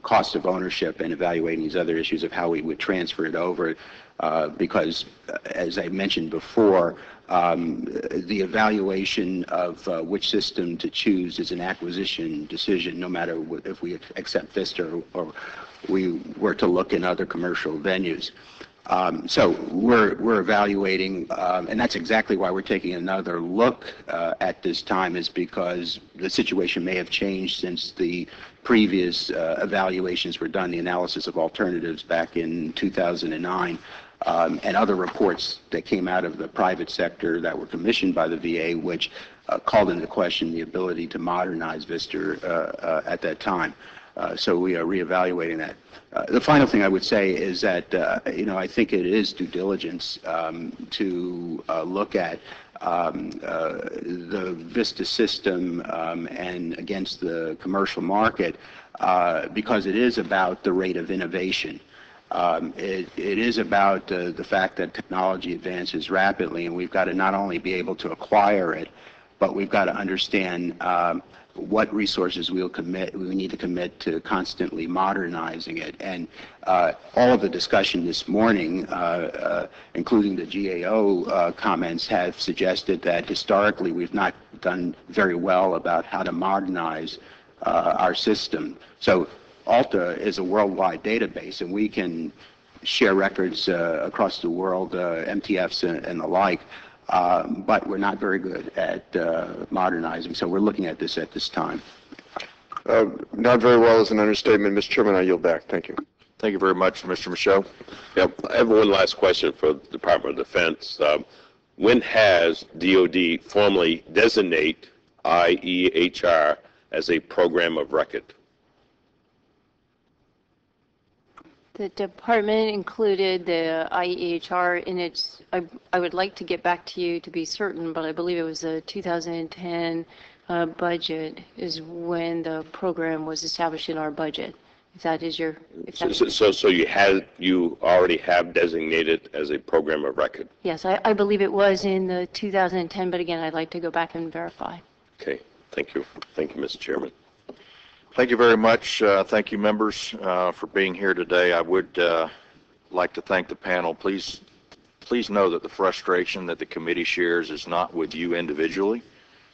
cost of ownership and evaluating these other issues of how we would transfer it over because, as I mentioned before, the evaluation of which system to choose is an acquisition decision, no matter if we accept VISTA or we were to look in other commercial venues. So we're evaluating, and that's exactly why we're taking another look at this time, is because the situation may have changed since the previous evaluations were done, the analysis of alternatives back in 2009. And other reports that came out of the private sector that were commissioned by the VA, which called into question the ability to modernize VISTA at that time. So we are reevaluating that. The final thing I would say is that, I think it is due diligence to look at the VISTA system and against the commercial market because it is about the rate of innovation. It is about the fact that technology advances rapidly, and we've got to not only be able to acquire it, but we've got to understand what resources we need to commit to constantly modernizing it. And all of the discussion this morning, including the GAO comments, have suggested that historically we've not done very well about how to modernize our system. So ALTA is a worldwide database, and we can share records across the world, MTFs and the like, but we're not very good at modernizing, so we're looking at this time. Not very well is an understatement. Mr. Chairman, I yield back. Thank you. Thank you very much, Mr. Michaud. Yep. I have one last question for the Department of Defense. When has DoD formally designate IEHR as a program of record? The department included the IEHR in its, I would like to get back to you to be certain, but I believe it was the 2010 budget is when the program was established in our budget. If that is your... So you already have designated as a program of record? Yes, I believe it was in the 2010, but again, I'd like to go back and verify. Okay, thank you. Thank you, Mr. Chairman. Thank you very much. Thank you, members, for being here today. I would like to thank the panel. Please please know that the frustration that the committee shares is not with you individually.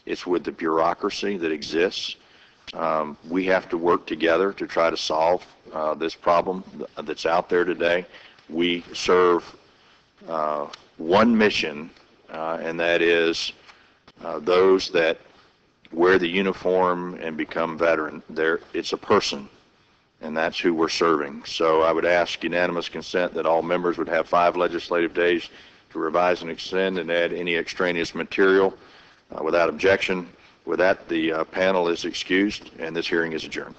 It's with the bureaucracy that exists. We have to work together to try to solve this problem that's out there today. We serve one mission, and that is those that wear the uniform and become veteran. It's a person, and that's who we're serving. So I would ask unanimous consent that all members would have 5 legislative days to revise and extend and add any extraneous material without objection. With that, the panel is excused, and this hearing is adjourned.